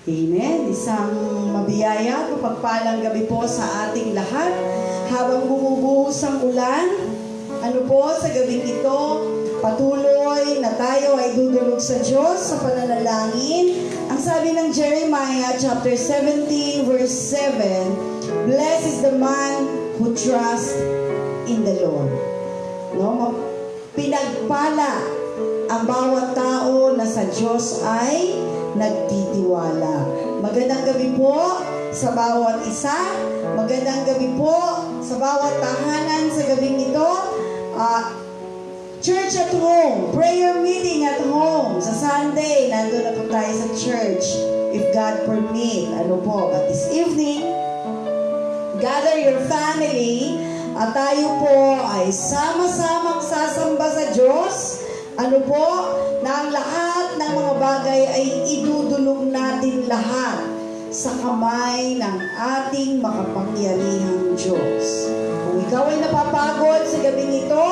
Amen. Isang mabiyaya at mapagpalang gabi po sa ating lahat. Habang bumubuhos ang ulan, ano po, sa gabing ito, patuloy na tayo ay dudulog sa Diyos sa pananalangin. Ang sabi ng Jeremiah chapter 17 verse 7, "Blessed is the man who trusts in the Lord." No, pinagpala ang bawat tao na sa Diyos ay nagtitiwala. Magandang gabi po sa bawat isa. Magandang gabi po sa bawat tahanan sa gabing ito. Church at home, prayer meeting at home. Sa Sunday, nandun na po tayo sa church. If God permit, ano po, but this evening, gather your family at tayo po ay sama-samang sasamba sa Diyos. Ano po, na ang lahat ng mga bagay ay idudulog natin lahat sa kamay ng ating makapangyarihang Diyos. Kung ikaw ay napapagod sa gabing ito,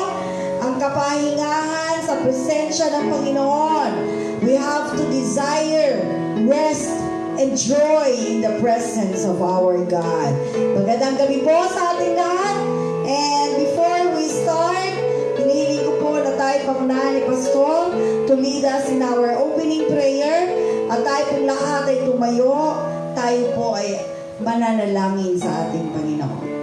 ang kapahingahan sa presensya ng Panginoon, we have to desire rest and joy in the presence of our God. Magandang gabi po sa ating lahat. And before we start, hinihiling ko po na tayo pangunahan ni Pastor to lead us in our opening prayer. At tayo pong lahat ay tumayo. Tayo po ay mananalangin sa ating Panginoon.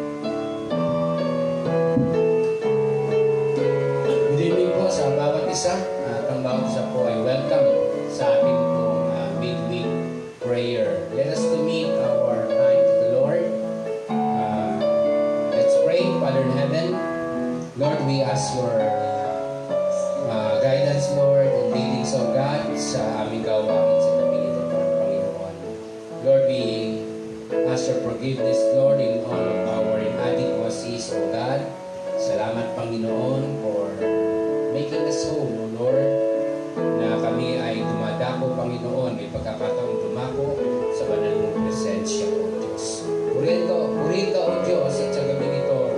Good evening po sa bawat isa. At ang bawat isa po ay welcome sa ating pong midweek prayer. Let us commit our time to the Lord. Let's pray. Father in heaven, Lord, we ask your guidance, Lord, and leadings of God sa aming gawain sa gabi ito, Panginoon. Lord, we ask your forgiveness, Lord, in all of our inadequacies, O God. Salamat, Panginoon, for making us whole, O Lord, na kami ay dumadako, Panginoon, may pagkakataong dumako sa banal mong presensya, O Diyos. Purito, O Diyos, at sa gabi ito,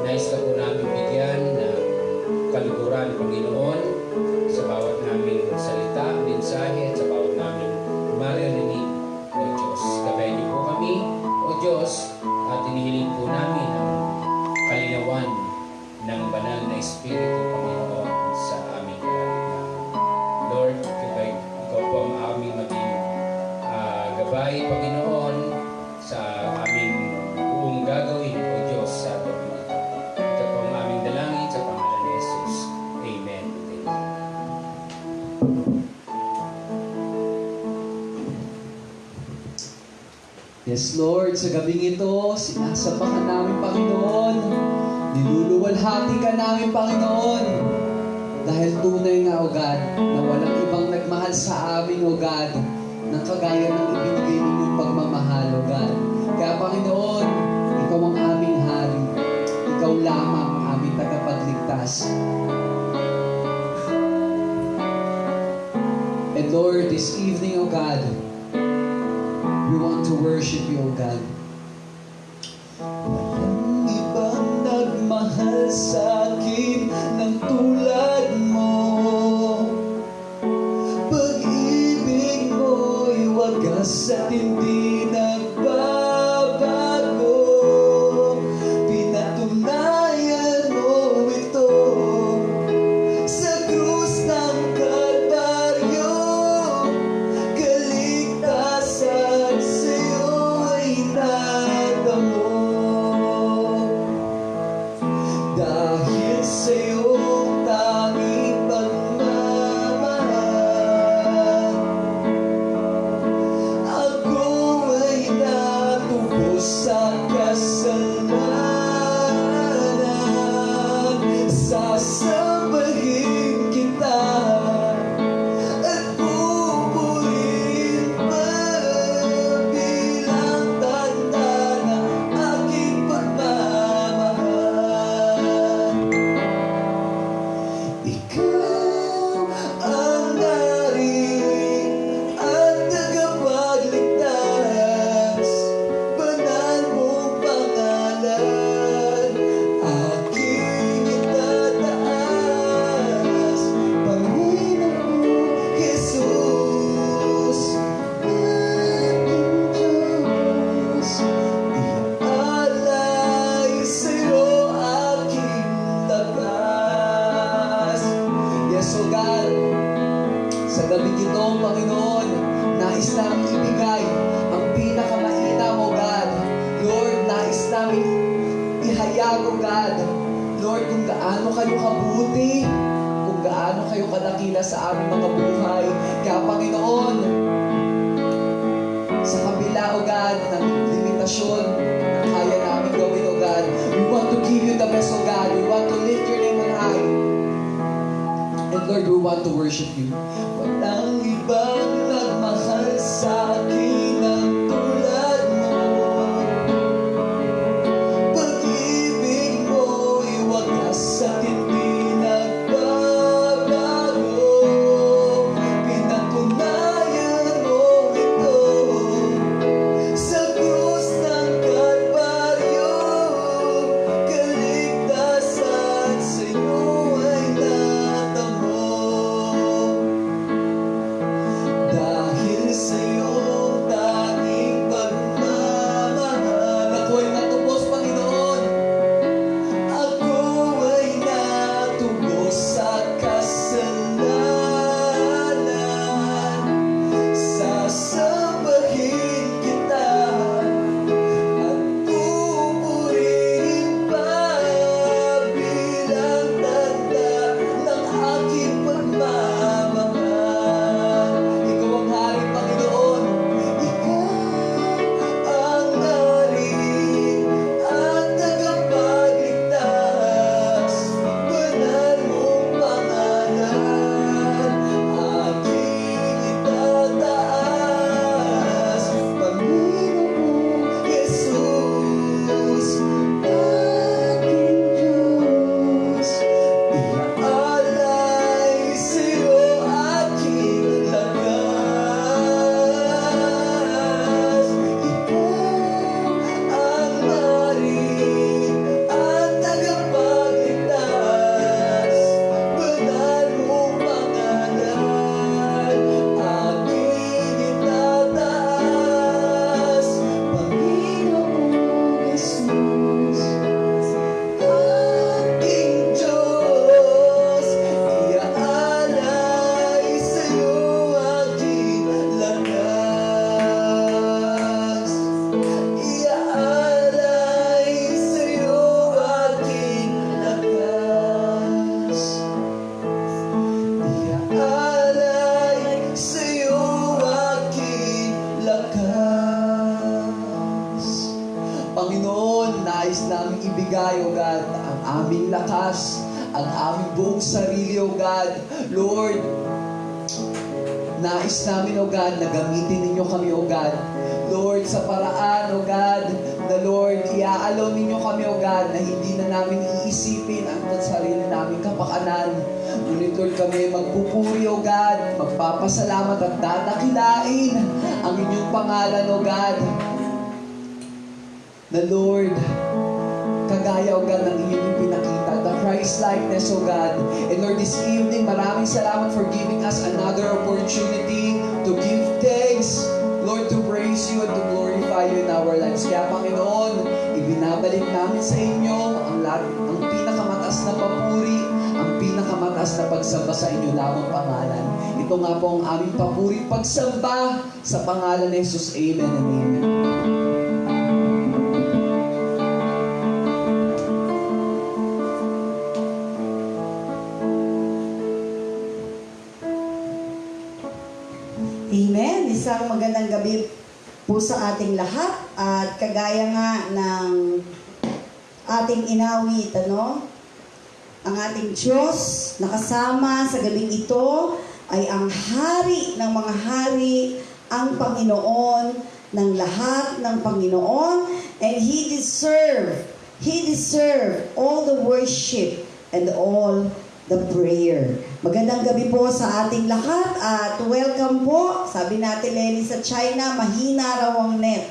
nais na po namin bigyan ng kaluguran, Panginoon, sa bawat naming salita, mensahe, at sa bawat naming maririnig, O Diyos. Gabayan niyo po kami, O Diyos, at inihiling po namin ang kalinawan ng banal na Espiritu, Panginoon, sa aming kalagayan. Lord, ikaw po ang aming maging gabay, Panginoon, sa aming buong gagawin, O Diyos, sa gabi ito. Ito po ang aming dalangin sa pangalan ni Jesus. Amen. Yes, Lord, sa gabing ito, sinasabakan namin, Panginoon. Niluluwalhati ka namin, Panginoon. Dahil tunay nga, O God, na walang ibang nagmahal sa amin, O God, ng kagaya ng ibinigay ninyong pagmamahal, O God. Kaya, Panginoon, ikaw ang aming hari. Ikaw lamang ang aming tagapagligtas. And Lord, this evening, O God, we want to worship you, O God. Walang ibang nagmahal sa akin ng tulad mo. Pag-ibig mo'y wagas at hindi nagbabago. Pinatunayan mo ito sa krus ng Kalbaryo. Kaligtasan sa'yo ay natamo. Dahil sa'yo tanging pagmamahal, ako Panginoon, nais namin ibigay ang pinakamainam, O God. Lord, nais namin ihayag, O God. Lord, kung gaano kayo kabuti, kung gaano kayo kadakila sa aming mga buhay. Kaya Panginoon, sa kabila, O God, ng limitasyon na kaya namin gawin, O God, we want to give you the best, O God. We want to lift your name on high. And Lord, we want to worship you. Walang ibang nagmahal sa akin ang tulad mo. Pag-ibig mo'y wagas at hindi nagbabago. Pinatunayan mo ito sa krus ng Kalbaryo. Kaligtasan sa'yo ay natamo. Dahil sa iyong tanging pagmamahal, ako'y natubos, Panginoon. Ako ay natubos sa kasalanan. Sasambahin kita at pupurihin pa bilang tanda ng aking pagmamahal. Ikaw ang hari, Panginoon. Ikaw ang hari at tagapagligtas. Banal mong pangalan, aking itataas. Panginoong Jesus, aking Diyos. Iaalay sa'yo aking lakas. Ikaw ang hari at tagapagligtas. Banal mong pangalan, aking itataas. Panginoong Jesus, aking Diyos, iaalay sa'yo aking lakas. Iaalay sa'yo aking lakas. Iaalay sa'yo aking lakas. Panginoon, nais namin ibigay, O God, ang aming lakas, ang aming buong sarili, O God. Lord, nais namin, O God, na gamitin ninyo kami, O God. Lord, sa paraan, O God, na Lord, iaalaw ninyo kami, O God, na hindi na namin iisipin ang sarili naming kapakanan. Ngunit Lord, kami magpupuri, O God, magpapasalamat at dadakilain ang inyong pangalan, O God. Na Lord, kagaya, O God, ng inyong pinakita, the Christ-likeness, O God. And Lord, this evening, maraming salamat for giving us another opportunity to give thanks, Lord, to praise you and to glorify you in our lives. Kaya Panginoon, ibinabalik namin sa inyo ang pinakamataas na papuri, ang pinakamataas na pagsamba sa inyo lamang pangalan. Ito nga po ang aming papuri pagsamba sa pangalan ni Jesus. Amen and amen. Amen. Isang magandang gabi po sa ating lahat. At kagaya nga ng ating inawit, ang ating Diyos nakasama sa gabing ito ay ang hari ng mga hari, ang Panginoon ng lahat ng Panginoon. And He deserve all the worship and all the prayer. Magandang gabi po sa ating lahat at welcome po. Sabi natin, Lenny, sa China, mahina raw ang net.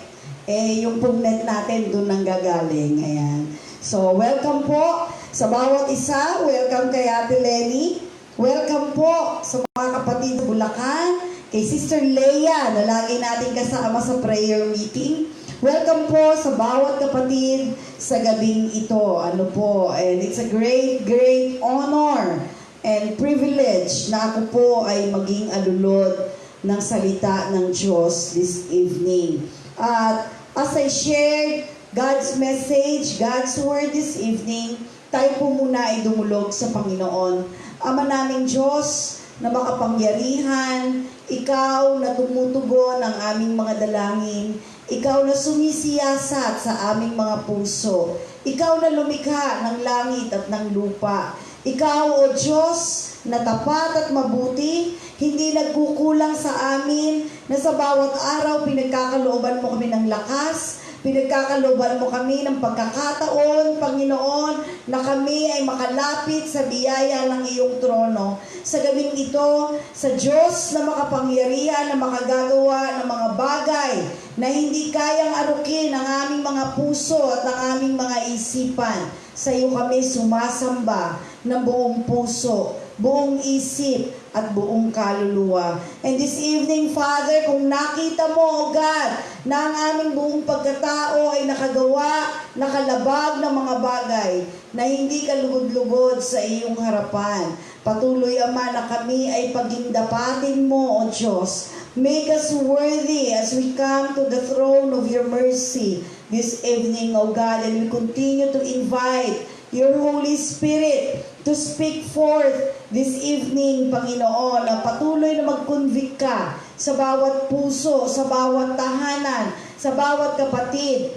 Yung pong net natin doon nang gagaling. Ayan. So, welcome po sa bawat isa. Welcome kay Ate Lenny. Welcome po sa mga kapatid sa Bulacan. Kay Sister Leia na lagi natin kasama sa prayer meeting. Welcome po sa bawat kapatid sa gabing ito. And it's a great, great honor and privilege na ako po ay maging alulod ng salita ng Diyos this evening. At as I shared God's message, God's word this evening, tayo po muna ay dumulog sa Panginoon. Ama naming Diyos na makapangyarihan, Ikaw na tumutugon ang aming mga dalangin, Ikaw na sumisiyasat sa aming mga puso, Ikaw na lumikha ng langit at ng lupa. Ikaw, O Diyos, na tapat at mabuti, hindi nagkukulang sa amin, na sa bawat araw pinagkakalooban mo kami ng lakas, pinagkakalooban mo kami ng pagkakataon, Panginoon, na kami ay makalapit sa biyaya ng iyong trono. Sa gabing ito, sa Diyos na makapangyarihan, na makagagawa ng mga bagay na hindi kayang arukin ang aming mga puso at ang aming mga isipan. Sa iyo kami sumasamba ng buong puso, buong isip, at buong kaluluwa. And this evening, Father, kung nakita mo, O God, na ang aming buong pagkatao ay nakagawa, nakalabag ng mga bagay na hindi kalugod-lugod sa iyong harapan, patuloy, Ama, na kami ay pagindapatin mo, O Diyos. Make us worthy as we come to the throne of your mercy this evening, O God, and we continue to invite your Holy Spirit to speak forth this evening, Panginoon, na patuloy na mag-convict ka sa bawat puso, sa bawat tahanan, sa bawat kapatid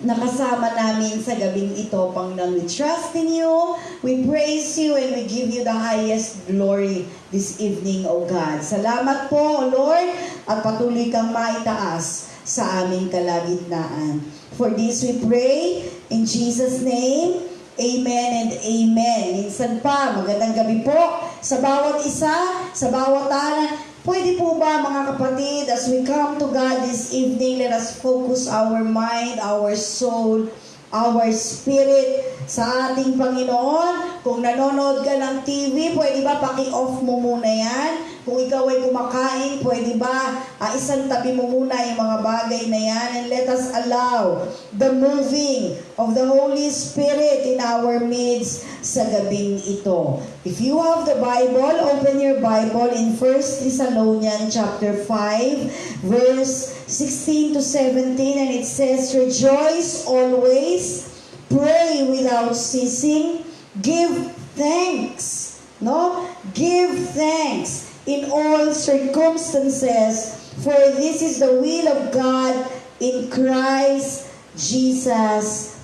na kasama namin sa gabing ito, Panginoon. We trust in you, we praise you, and we give you the highest glory this evening, O God. Salamat po, O Lord, at patuloy kang maitaas sa aming kalagitnaan. For this we pray in Jesus' name. Amen and amen. Minsan pa, magandang gabi po sa bawat isa, sa bawat tahanan. Pwede po ba, mga kapatid, as we come to God this evening, let us focus our mind, our soul, our spirit sa ating Panginoon. Kung nanonood ka ng TV, pwede ba paki-off mo muna yan? Kung ikaw ay kumakain, pwede ba isang tabi mo muna yung mga bagay na yan? And let us allow the moving of the Holy Spirit in our midst sa gabing ito. If you have the Bible, open your Bible in 1 Thessalonians chapter 5, verse 16 to 17, and it says, "Rejoice always, pray without ceasing, give thanks." No? Give thanks in all circumstances, for this is the will of God in Christ Jesus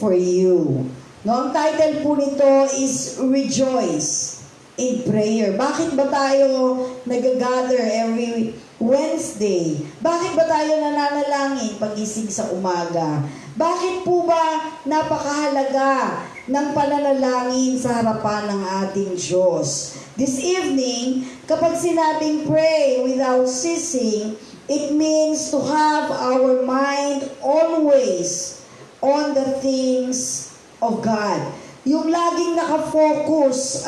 for you. No, ang title po nito is Rejoice in Prayer. Bakit ba tayo nag-gather every Wednesday? Bakit ba tayo nananalangin pagising sa umaga? Bakit po ba napakahalaga ng pananalangin sa harapan ng ating Diyos? This evening, kapag sinabing pray without ceasing, it means to have our mind always on the things of God. Yung laging nakafocus,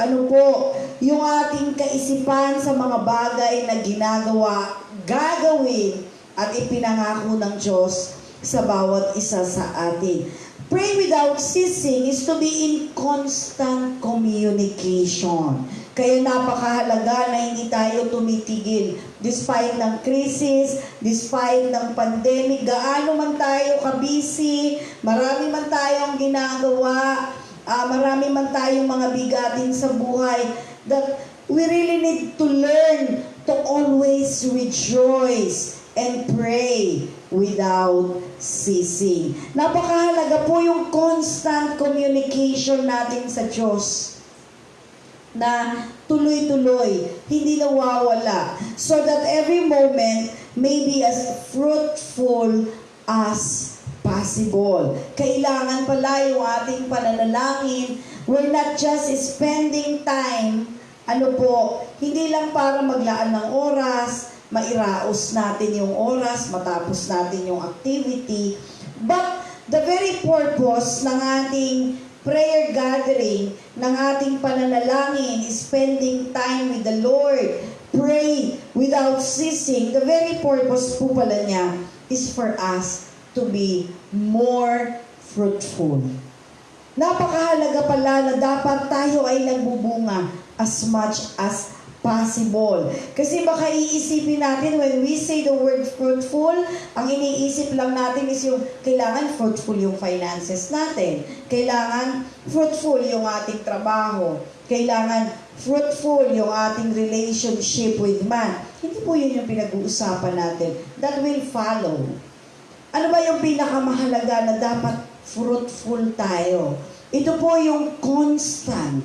yung ating kaisipan sa mga bagay na ginagawa, gagawin, at ipinangako ng Diyos sa bawat isa sa atin. Pray without ceasing is to be in constant communication. Kaya napakahalaga na hindi tayo tumitigil. Despite ng crisis, despite ng pandemic, gaano man tayo ka-busy, marami man tayong ginagawa, marami man tayong mga bigatin sa buhay, that we really need to learn to always rejoice and pray without ceasing. Napakahalaga po yung constant communication natin sa Diyos na tuloy-tuloy, hindi nawawala, so that every moment may be as fruitful as possible. Kailangan pala yung ating pananalangin, we're not just spending time, hindi lang para maglaan ng oras, mairaos natin yung oras, matapos natin yung activity, but the very purpose ng ating prayer gathering, ng ating pananalangin, spending time with the Lord, pray without ceasing, the very purpose po pala niya is for us to be more fruitful. Napakahalaga pala na dapat tayo ay nagbubunga as much as possible. Kasi baka iisipin natin, when we say the word fruitful, ang iniisip lang natin is yung kailangan fruitful yung finances natin. Kailangan fruitful yung ating trabaho. Kailangan fruitful yung ating relationship with man. Hindi po yun yung pinag-uusapan natin. That will follow. Ano ba yung pinakamahalaga na dapat fruitful tayo? Ito po yung constant,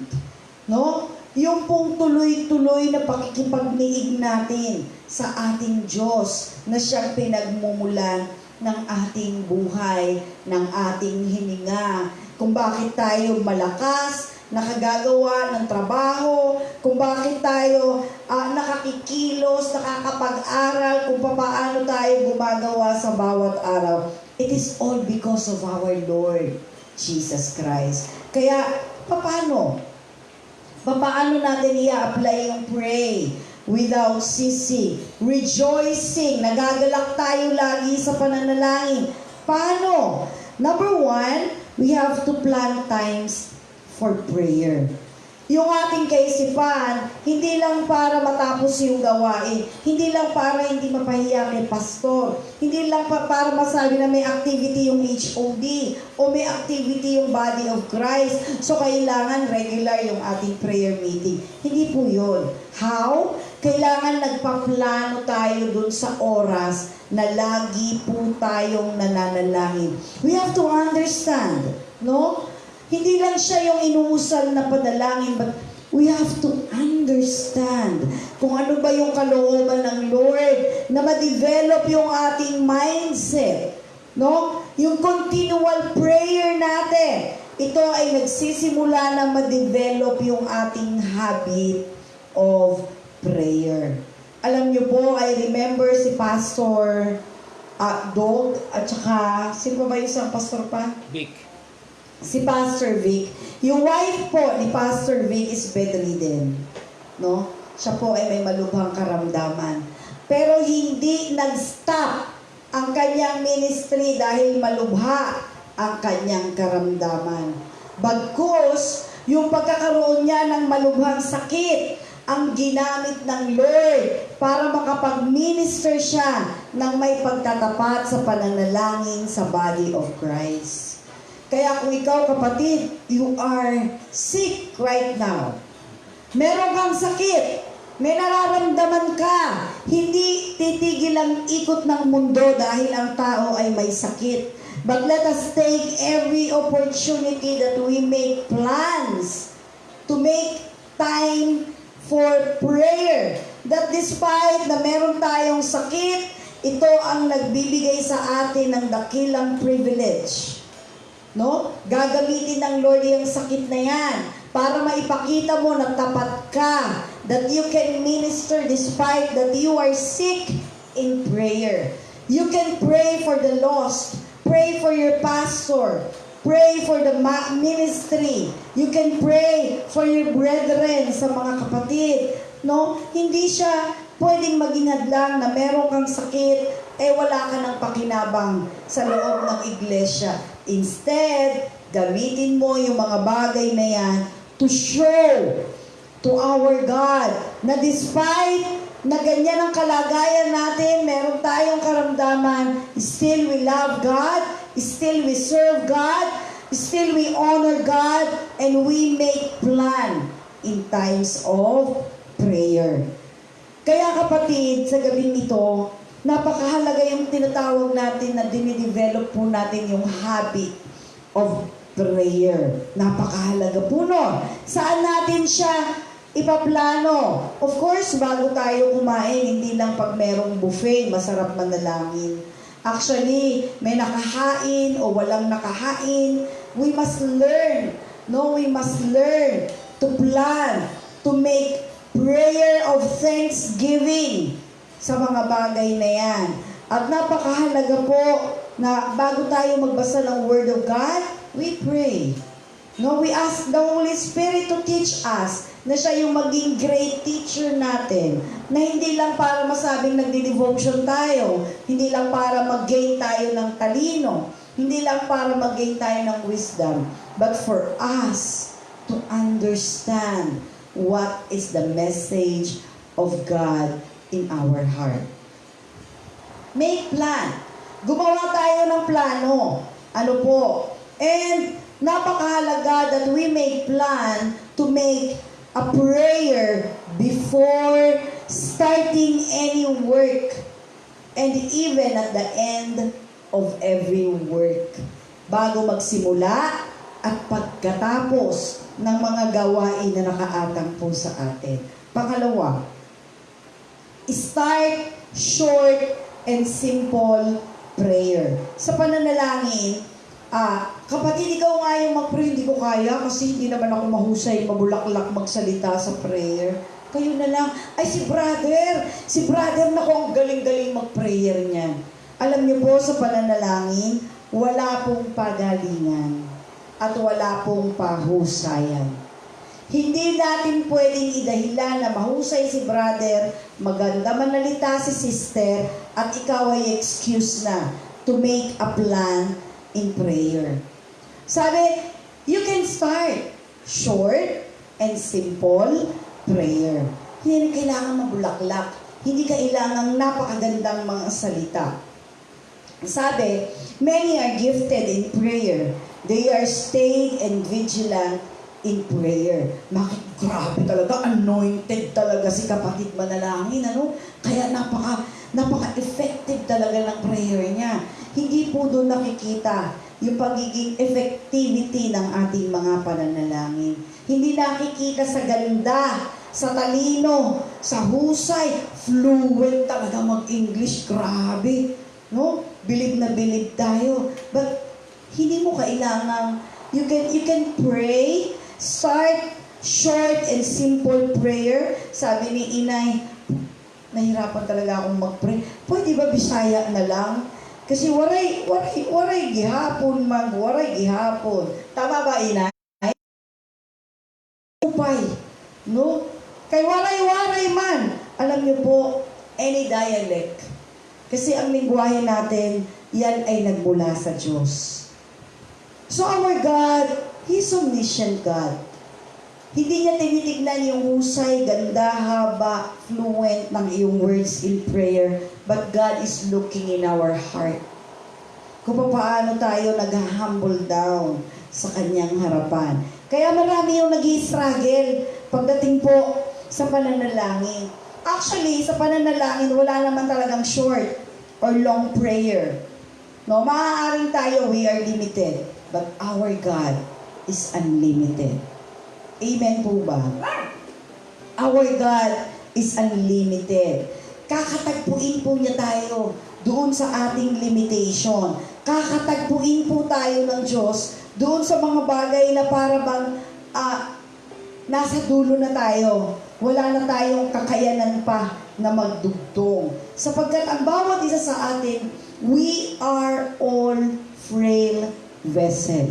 no? Yung pong tuloy-tuloy na pakikipagniig natin sa ating Diyos na siyang pinagmumulan ng ating buhay, ng ating hininga. Kung bakit tayo malakas, nakagagawa ng trabaho, kung bakit tayo nakakikilos, nakakapag-aral, kung paano tayo gumagawa sa bawat araw. It is all because of our Lord Jesus Christ. Kaya, paano natin i-apply yung pray without ceasing, rejoicing, nagagalak tayo lagi sa pananalangin? Paano? Number 1, we have to plan times for prayer. Yung ating kaisipan, hindi lang para matapos yung gawain, hindi lang para hindi mapahiya kay pastor, hindi lang para masabi na may activity yung HOD o may activity yung body of Christ, so kailangan regular yung ating prayer meeting. Hindi po yun. How? Kailangan nagpaplano tayo dun sa oras na lagi po tayong nananalangin. We have to understand, no? Hindi lang siya yung inuusal na panalangin, but we have to understand kung ano ba yung kalooban ng Lord na ma-develop yung ating mindset, no? Yung continual prayer natin, ito ay nagsisimula na ma-develop yung ating habit of prayer. Alam niyo po, I remember si Pastor Dog at saka, sino ba yung isang pastor pa? Vic. Si Pastor Vic. Yung wife po ni Pastor Vic is bedridden. No? Siya po ay may malubhang karamdaman. Pero hindi nag-stop ang kanyang ministry dahil malubha ang kanyang karamdaman. Bagkus, yung pagkakaroon niya ng malubhang sakit, ang ginamit ng Lord para makapag-minister siya ng may pagtatapat sa pananalangin sa body of Christ. Kaya kung ikaw, kapatid, you are sick right now. Meron kang sakit. May nararamdaman ka. Hindi titigil ang ikot ng mundo dahil ang tao ay may sakit. But let us take every opportunity that we make plans to make time for prayer. That despite na meron tayong sakit, ito ang nagbibigay sa atin ng dakilang privilege. No? Gagamitin ng Lord yung sakit na yan para maipakita mo na tapat ka, that you can minister despite that you are sick in prayer. You can pray for the lost, pray for your pastor, pray for the ministry. You can pray for your brethren sa mga kapatid. No? Hindi siya pwedeng maging hadlang na meron kang sakit, wala ka ng pakinabang sa loob ng iglesia. Instead, gamitin mo yung mga bagay na yan to show to our God na despite na ganyan ang kalagayan natin, meron tayong karamdaman, still we love God, still we serve God, still we honor God, and we make plan in times of prayer. Kaya kapatid, sa gabing ito, napakahalaga yung tinatawag natin na dinidevelop po natin yung habit of prayer. Napakahalaga po no. Saan natin siya ipaplano? Of course, bago tayo kumain, hindi lang pag merong buffet, masarap manalangin. Actually, may nakahain o walang nakahain, we must learn. No, we must learn to plan, to make prayer of thanksgiving sa mga bagay na yan. At napakahalaga po na bago tayo magbasa ng Word of God, we pray. No, we ask the Holy Spirit to teach us na siya yung maging great teacher natin. Na hindi lang para masabing nagdi-devotion tayo, hindi lang para mag-gain tayo ng talino, hindi lang para mag-gain tayo ng wisdom, but for us to understand what is the message of God in our heart. Make plan. Gumawa tayo ng plano. Ano po? And napakahalaga that we make plan to make a prayer before starting any work and even at the end of every work. Bago magsimula at pagkatapos ng mga gawain na nakaatang po sa atin. Pangalawa, start short and simple prayer. Sa pananalangin, kapatid, ikaw nga yung mag-pray, hindi ko kaya kasi hindi naman ako mahusay, mabulaklak magsalita sa prayer. Kayo na lang. Ay, si brother na ang galing-galing mag-prayer niyan. Alam niyo po, sa pananalangin, wala pong pagalingan at wala pong pahusayan. Hindi natin pwedeng idahilan na mahusay si brother, maganda manalita si sister, at ikaw ay excuse na to make a plan in prayer. Sabi, you can start short and simple prayer. Hindi kailangan mabulaklak. Hindi kailangan napakagandang mga salita. Sabi, many are gifted in prayer. They are stayed and vigilant in prayer. Grabe talaga, anointed talaga si kapatid manalangin, ano? Kaya napaka-effective talaga ng prayer niya. Hindi po doon nakikita yung pagiging effectivity ng ating mga pananalangin. Hindi nakikita sa ganda, sa talino, sa husay, fluent talaga mag-English, grabe. No? Bilib na bilib tayo. But hindi mo kailangan, you can pray, start short and simple prayer. Sabi ni Inay, nahirapan talaga akong mag-pray. Pwede ba Bisaya na lang? Kasi waray gihapon man, waray gihapon. Tama ba, Inay? Upay. No? Kay waray man. Alam niyo po, any dialect. Kasi ang lingwahe natin, yan ay nagmula sa Diyos. So our God, He's omniscient God. Hindi niya tinitignan yung husay, ganda, haba, fluent ng iyong words in prayer, but God is looking in our heart. Kung paano tayo nag-humble down sa kanyang harapan. Kaya marami yung nag-i-struggle pagdating po sa pananalangin. Actually, sa pananalangin, wala naman talagang short or long prayer. No, maaaring tayo, we are limited. But our God is unlimited. Amen po ba? Our God is unlimited. Kakatagpuin po niya tayo doon sa ating limitation. Kakatagpuin po tayo ng Diyos doon sa mga bagay na para bang nasa dulo na tayo. Wala na tayong kakayanan pa na magdugtong. Sapagkat ang bawat isa sa atin, we are all frail vessel.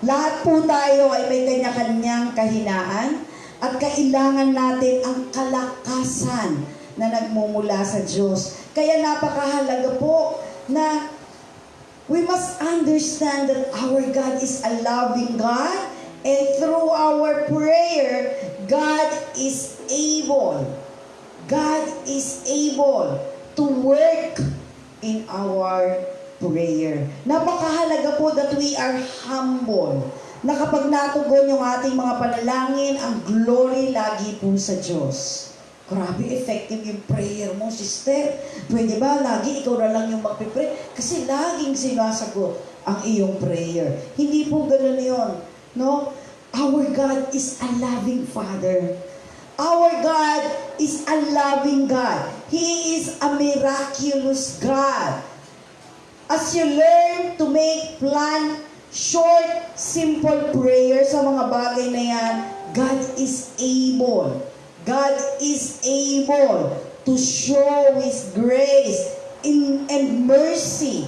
Lahat po tayo ay may kanya-kanyang kahinaan at kailangan natin ang kalakasan na nagmumula sa Diyos. Kaya napakahalaga po na we must understand that our God is a loving God, and through our prayer, God is able to work in our prayer. Napakahalaga po that we are humble. Na kapag natugon yung ating mga panalangin, ang glory lagi po sa Diyos. Grabe, effective yung prayer mo, sister. Pwede ba lagi ikaw na lang yung magpipray? Kasi laging sinasagot ang iyong prayer. Hindi po ganun yun. No? Our God is a loving Father. Our God is a loving God. He is a miraculous God. As you learn to make plan, short, simple prayer sa mga bagay na yan, God is able. God is able to show His grace and mercy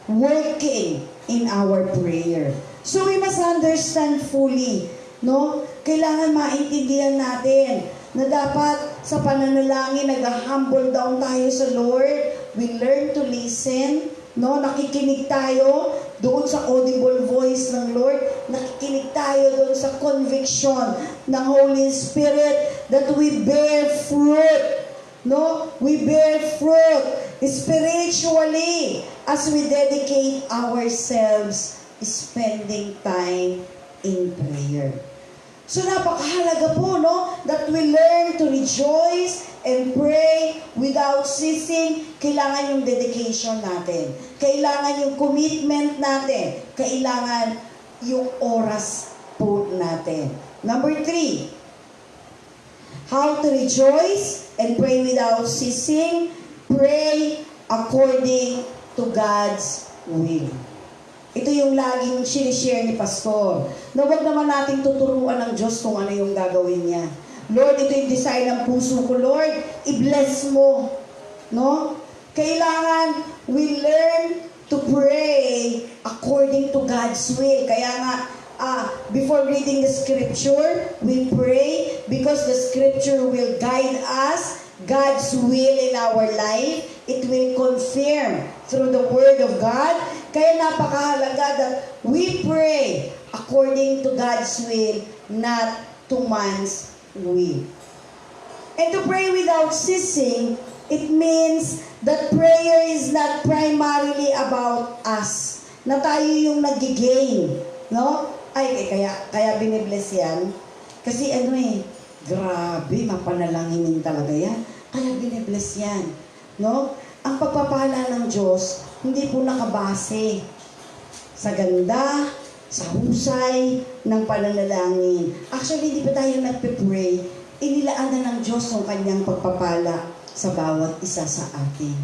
working in our prayer. So we must understand fully, no? Kailangan maintindihan natin na dapat sa pananalangin, nag-humble down tayo sa Lord. We learn to listen, no? Nakikinig tayo doon sa audible voice ng Lord. Nakikinig tayo doon sa conviction ng Holy Spirit that we bear fruit. No? We bear fruit spiritually as we dedicate ourselves spending time in prayer. So napakahalaga po, no? That we learn to rejoice and pray without ceasing. Kailangan yung dedication natin. Kailangan yung commitment natin. Kailangan yung oras po natin. Number 3, how to rejoice and pray without ceasing. Pray according to God's will. Ito yung laging sinishare ni Pastor. Na huwag naman nating tuturuan ng Diyos kung ano yung gagawin niya. Lord, ito yung design ng puso ko. Lord, i-bless mo. No? Kailangan we learn to pray according to God's will. Kaya nga, before reading the scripture, we pray because the scripture will guide us. God's will in our life. It will confirm through the Word of God. Kaya napakahalaga that we pray according to God's will, not to man's will. And to pray without ceasing, it means that prayer is not primarily about us. Na tayo yung nag-gain. No? Kaya binibless yan. Kasi grabe, mapanalanginin talaga yan. Kaya binibless yan. No? Ang pagpapala ng Diyos, hindi po nakabase sa ganda, sa husay ng pananalangin. Actually, hindi pa tayo nagpe-pray. Inilaan na ng Diyos ang kanyang pagpapala sa bawat isa sa atin.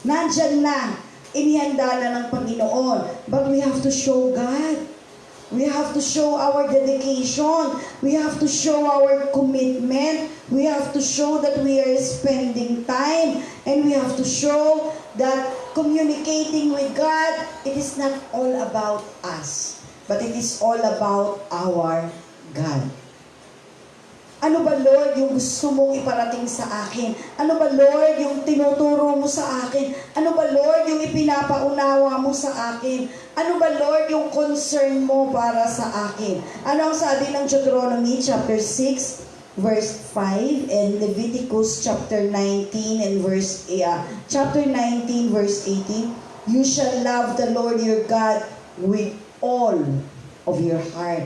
Nandyan na, inihanda na ng Panginoon. But we have to show God. We have to show our dedication. We have to show our commitment. We have to show that we are spending time. And we have to show that communicating with God, it is not all about us, but it is all about our God. Ano ba, Lord, yung gusto mong iparating sa akin? Ano ba, Lord, yung tinuturo mo sa akin? Ano ba, Lord, yung ipinapaunawa mo sa akin? Ano ba, Lord, yung concern mo para sa akin? Ano ang sabi ng Deuteronomy chapter 6, verse 5, and Leviticus chapter 19 and chapter 19, verse 18? You shall love the Lord your God with all of your heart.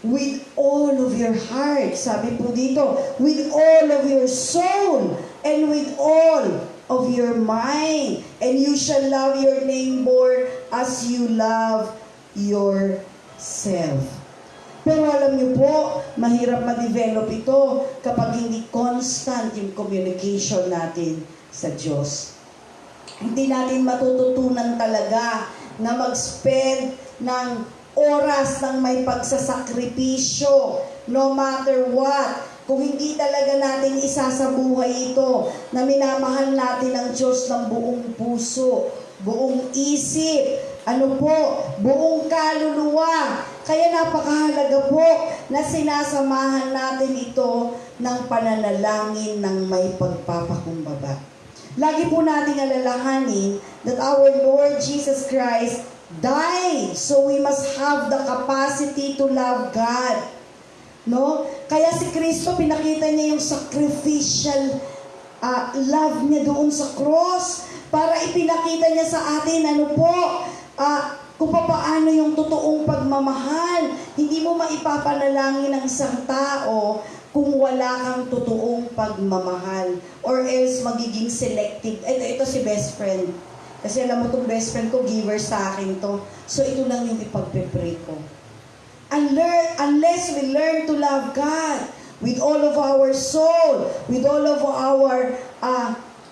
With all of your heart. Sabi po dito, with all of your soul and with all of your mind. And you shall love your neighbor as you love yourself. Pero alam niyo po, mahirap ma-develop ito kapag hindi constant yung communication natin sa Diyos. Hindi natin matututunan talaga na mag-spend ng oras ng may pagsasakripisyo, no matter what. Kung hindi talaga natin isasabuhay ito, na minamahal natin ang Diyos ng buong puso, buong isip, buong kaluluwa. Kaya napakahalaga po na sinasamahan natin ito ng pananalangin ng may pagpapakumbaba. Lagi po nating alalahanin that our Lord Jesus Christ died. So we must have the capacity to love God. No? Kaya si Kristo, pinakita niya yung sacrificial love niya doon sa cross para ipinakita niya sa atin kung paano yung totoong pagmamahal. Hindi mo maipapanalangin ang isang tao kung wala kang totoong pagmamahal, or else magiging selective. Ito si best friend. Kasi alam mo itong best friend ko, giver sa akin to. So ito lang yung ipagpe-pray ko. Unless we learn to love God with all of our soul, with all of our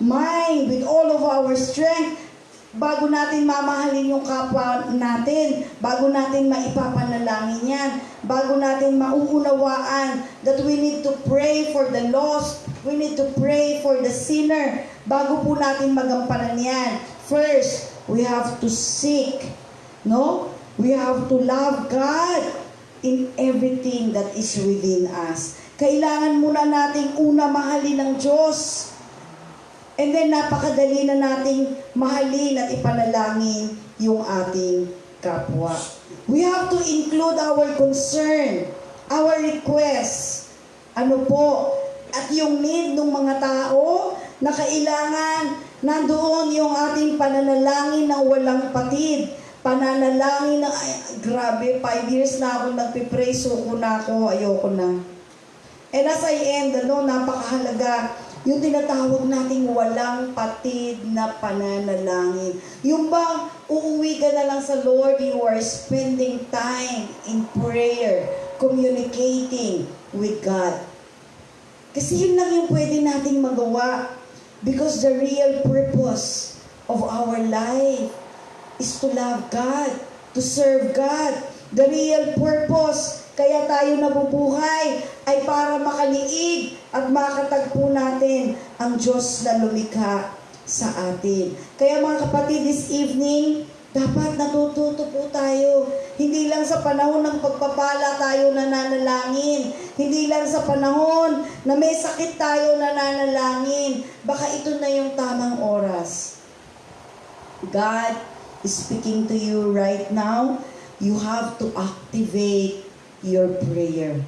mind, with all of our strength, bago natin mamahalin yung kapwa natin, bago natin maipapanalangin yan, bago natin mauunawaan that we need to pray for the lost, we need to pray for the sinner, bago po natin magampanan yan. First, we have to seek, no? We have to love God in everything that is within us. Kailangan muna nating una mahalin ng Diyos. And then napakadali na nating mahalin at ipanalangin yung ating kapwa. We have to include our concern, our requests, Ano po, at yung need ng mga tao na kailangan nandoon yung ating pananalangin ng walang patid. Pananalangin na, ay, grabe, 5 years na ako nagpipray, suko na ako, ayoko na. And as I end, napakahalaga, yung tinatawag nating walang patid na pananalangin. Yung bang uuwi ka na lang sa Lord, you are spending time in prayer, communicating with God. Kasi yun lang yung pwede nating magawa. Because the real purpose of our life is to love God, to serve God. The real purpose, kaya tayo nabubuhay, ay para makaliig at makatagpo natin ang Diyos na lumikha sa atin. Kaya mga kapatid, this evening, dapat natututo po tayo. Hindi lang sa panahon ng pagpapala tayo nananalangin. Hindi lang sa panahon na may sakit tayo nananalangin. Baka ito na yung tamang oras. God is speaking to you right now. You have to activate your prayer.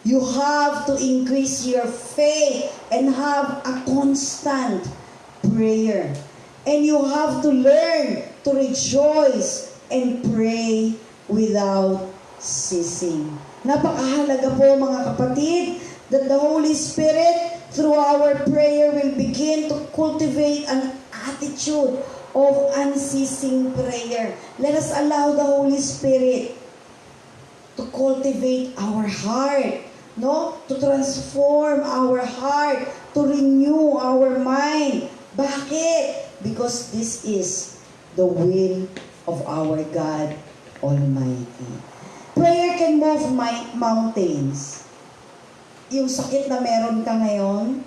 You have to increase your faith and have a constant prayer. And you have to learn to rejoice and pray without ceasing. Napakahalaga po mga kapatid that the Holy Spirit through our prayer will begin to cultivate an attitude of unceasing prayer. Let us allow the Holy Spirit to cultivate our heart, to transform our heart, to renew our mind. Bakit? Because this is the will of our God Almighty. Prayer can move mountains. Yung sakit na meron ka ngayon,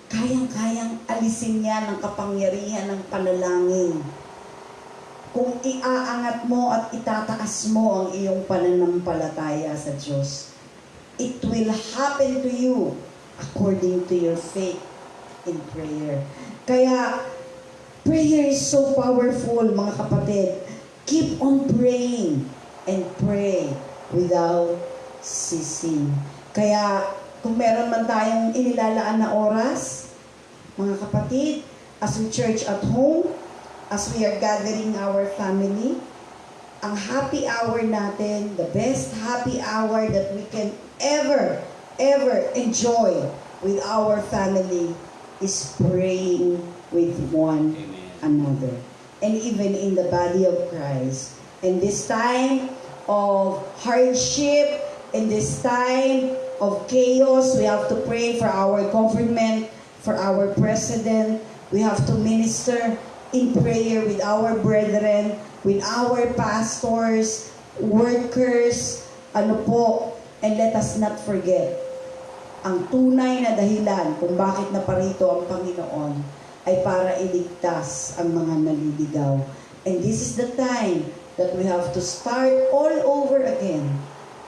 kayang-kayang alisin niya ng kapangyarihan ng panalangin. Kung iaangat mo at itataas mo ang iyong pananampalataya sa Diyos, it will happen to you according to your faith in prayer. Kaya, prayer is so powerful, mga kapatid. Keep on praying and pray without ceasing. Kaya, kung meron man tayong inilalaan na oras, mga kapatid, as we church at home, as we are gathering our family, ang happy hour natin, the best happy hour that we can ever enjoy with our family is praying with one another. And even in the body of Christ. In this time of hardship, in this time of chaos, we have to pray for our government, for our president. We have to minister in prayer with our brethren, with our pastors, workers, and let us not forget, ang tunay na dahilan kung bakit naparito ang Panginoon ay para iligtas ang mga naliligaw. And this is the time that we have to start all over again.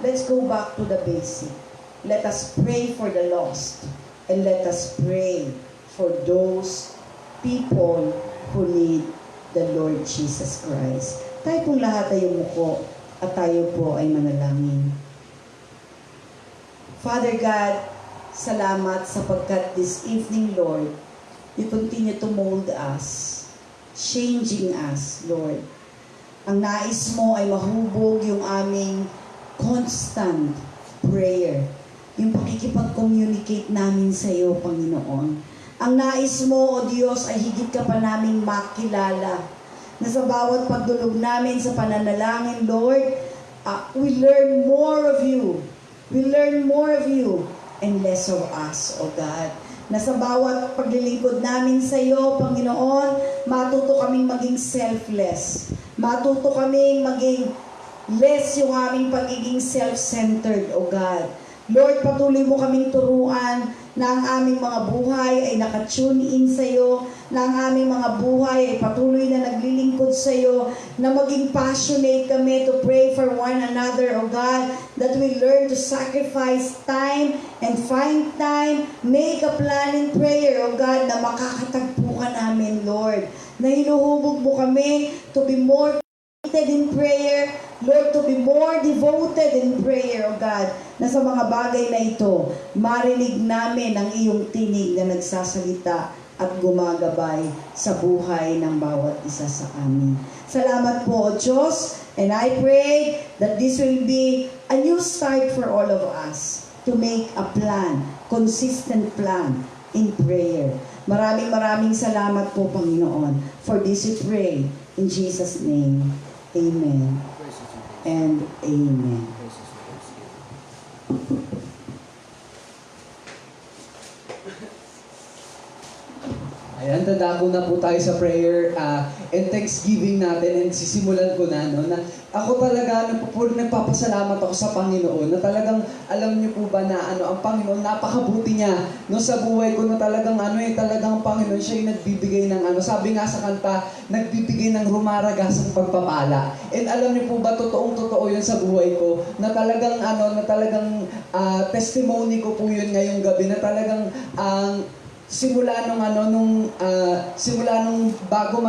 Let's go back to the basic. Let us pray for the lost. And let us pray for those people who need the Lord Jesus Christ. Tayo pong lahat ay umuko at tayo po ay manalangin. Father God, salamat sapagkat this evening, Lord, you continue to mold us, changing us, Lord. Ang nais mo ay mahubog yung aming constant prayer. Yung pakikipag-communicate namin sa iyo, Panginoon. Ang nais mo, O Diyos, ay higit ka pa naming makilala. Na sa bawat pagdulog namin sa pananalangin, Lord, we learn more of you. We learn more of you and less of us, O God. Na sa bawat paglilingkod namin sa iyo, Panginoon, matuto kaming maging selfless. Matuto kaming maging less yung aming pagiging self-centered, O God. Lord, patuloy mo kaming turuan na ang aming mga buhay ay nakatune in sa iyo, na ang aming mga buhay ay patuloy na naglilingkod sa iyo, na maging passionate kami to pray for one another, O God, that we learn to sacrifice time and find time, make a plan in prayer, O God, na makakatagpo ka namin, Lord, na hinuhubog mo kami to be more united in prayer, Lord, to be more devoted in prayer, O God, na sa mga bagay na ito, marinig namin ang iyong tinig na nagsasalita at gumagabay sa buhay ng bawat isa sa amin. Salamat po, O Diyos, and I pray that this will be a new start for all of us to make a plan, consistent plan in prayer. Maraming salamat po, Panginoon. For this we pray in Jesus' name. Amen and amen. Ayan, dadako na po tayo sa prayer and thanksgiving natin, and sisimulan ko na, no, na ako talaga nagpapasalamat ako sa Panginoon na talagang alam niyo po ba na ang Panginoon napakabuti niya no sa buhay ko, na talagang talagang ang Panginoon siya yung nagbibigay ng sabi nga sa kanta, nagbibigay ng rumaragasang pagpapala. And alam niyo po ba, totoo yun sa buhay ko, na talagang testimony ko po yun ngayong gabi, na talagang simula nung bago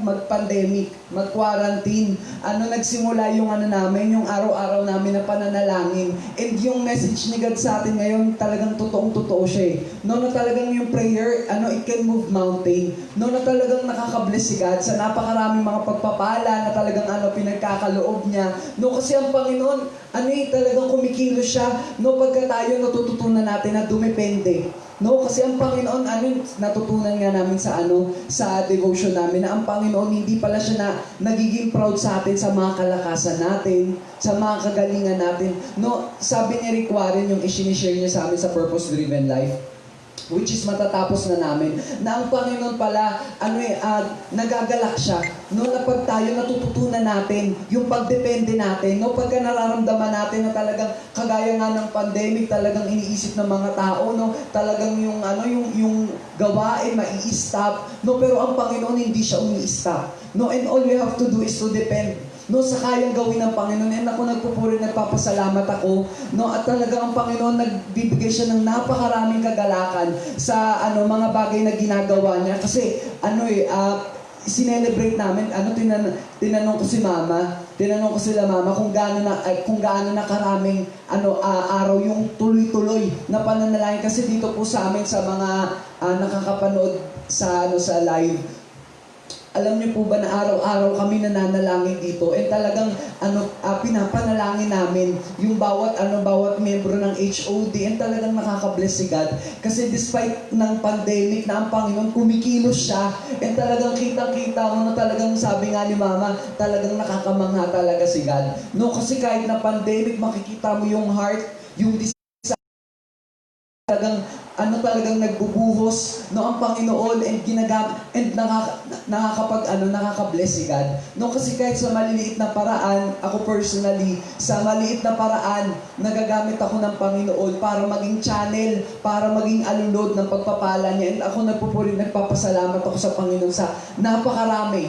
mag-pandemic, mag-quarantine, nagsimula yung namin, yung araw-araw namin na pananalangin. And yung message ni God sa atin ngayon, talagang totoong-totoo siya eh. No, na talagang yung prayer, it can move mountain. No, na talagang nakaka-bless si God sa napakaraming mga pagpapala na talagang pinagkakaloob niya. No, kasi ang Panginoon, talagang kumikilos siya. No, pagka tayo natututunan natin na dumepende. No, kasi ang Panginoon, natutunan nga namin sa devotion namin, na ang Panginoon hindi pala siya nagiging proud sa atin sa mga kalakasan natin, sa mga kagalingan natin. No, sabi ni Rick Warren, yung isinishare niya sa amin sa Purpose Driven Life, which is matatapos na namin, na ang Panginoon pala, nagagalak siya, no, na pag tayo natututunan natin, yung pagdepende natin, no, pagka nararamdaman natin na talagang, kagaya nga ng pandemic, talagang iniisip ng mga tao, no, talagang yung gawain, mai-stop, no, pero ang Panginoon hindi siya umi-stop, no, and all we have to do is to depend, no, sa kayang gawin ng Panginoon. And ako nagpupuri, nagpapasalamat ako, no, at talaga ang Panginoon nagbibigay siya ng napakaraming kagalakan sa mga bagay na ginagawa niya. Kasi sinelebrate namin, tinanong ko sila mama kung gaano na karaming araw yung tuloy-tuloy na pananalangin, kasi dito po sa amin, sa mga nakakapanood sa live, alam niyo po ba na araw-araw kami nananalangin dito, and talagang pinapanalangin namin yung bawat miyembro ng HOD, and talagang nakaka-bless si God. Kasi despite ng pandemic, na ang Panginoon kumikilos siya, and talagang kitang-kita mo na talagang, sabi nga ni Mama, talagang nakakamangha talaga si God. No, kasi kahit na pandemic, makikita mo yung heart, yung talagang nagbubuhos ang Panginoon, and nakaka-bless si God. No, kasi kahit sa maliliit na paraan, ako personally, sa maliit na paraan, nagagamit ako ng Panginoon para maging channel, para maging alulod ng pagpapala niya. And ako nagpapasalamat ako sa Panginoon sa napakaraming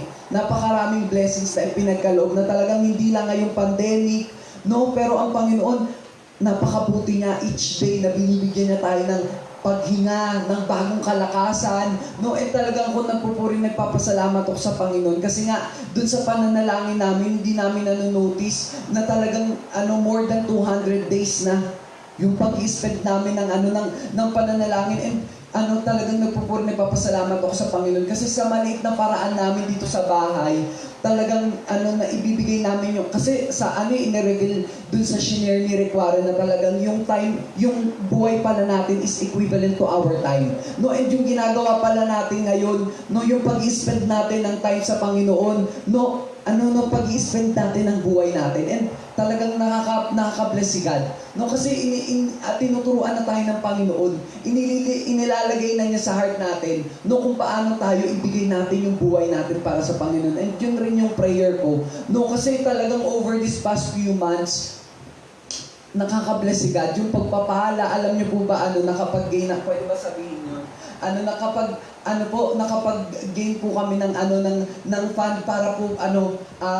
blessings na ipinagkaloob, na talagang hindi lang ngayong pandemic, no, pero ang Panginoon, napakabuti niya each day na binibigyan niya tayo ng paghinga, ng bagong kalakasan, no, talagang ako nagpapasalamat ako sa Panginoon, kasi nga dun sa pananalangin namin, hindi namin nanonotice na talagang more than 200 days na yung pag-spend namin ng pananalangin. And talagang nagpapasalamat ako sa Panginoon, kasi sa maliit na paraan namin dito sa bahay, talagang na ibibigay namin yung, kasi sa inireveal dun sa shinare ni Rick Warren, na talagang yung time, yung buhay pala natin is equivalent to our time. No, and yung ginagawa pala natin ngayon, no, yung pag-spend natin ng time sa Panginoon, no, pag-spend natin ng buhay natin, and talagang nakaka-bless si God. No, kasi tinuturuan na tayo ng Panginoon. Inilalagay na niya sa heart natin, no, kung paano tayo ibigay natin yung buhay natin para sa Panginoon. And yun rin yung prayer ko. No, kasi talagang over this past few months, nakaka-bless si God. Yung pagpapala, alam niyo po ba, nakapag-gain na, pwede ba sabihin yun? Nakapag-gain po kami ng fund para po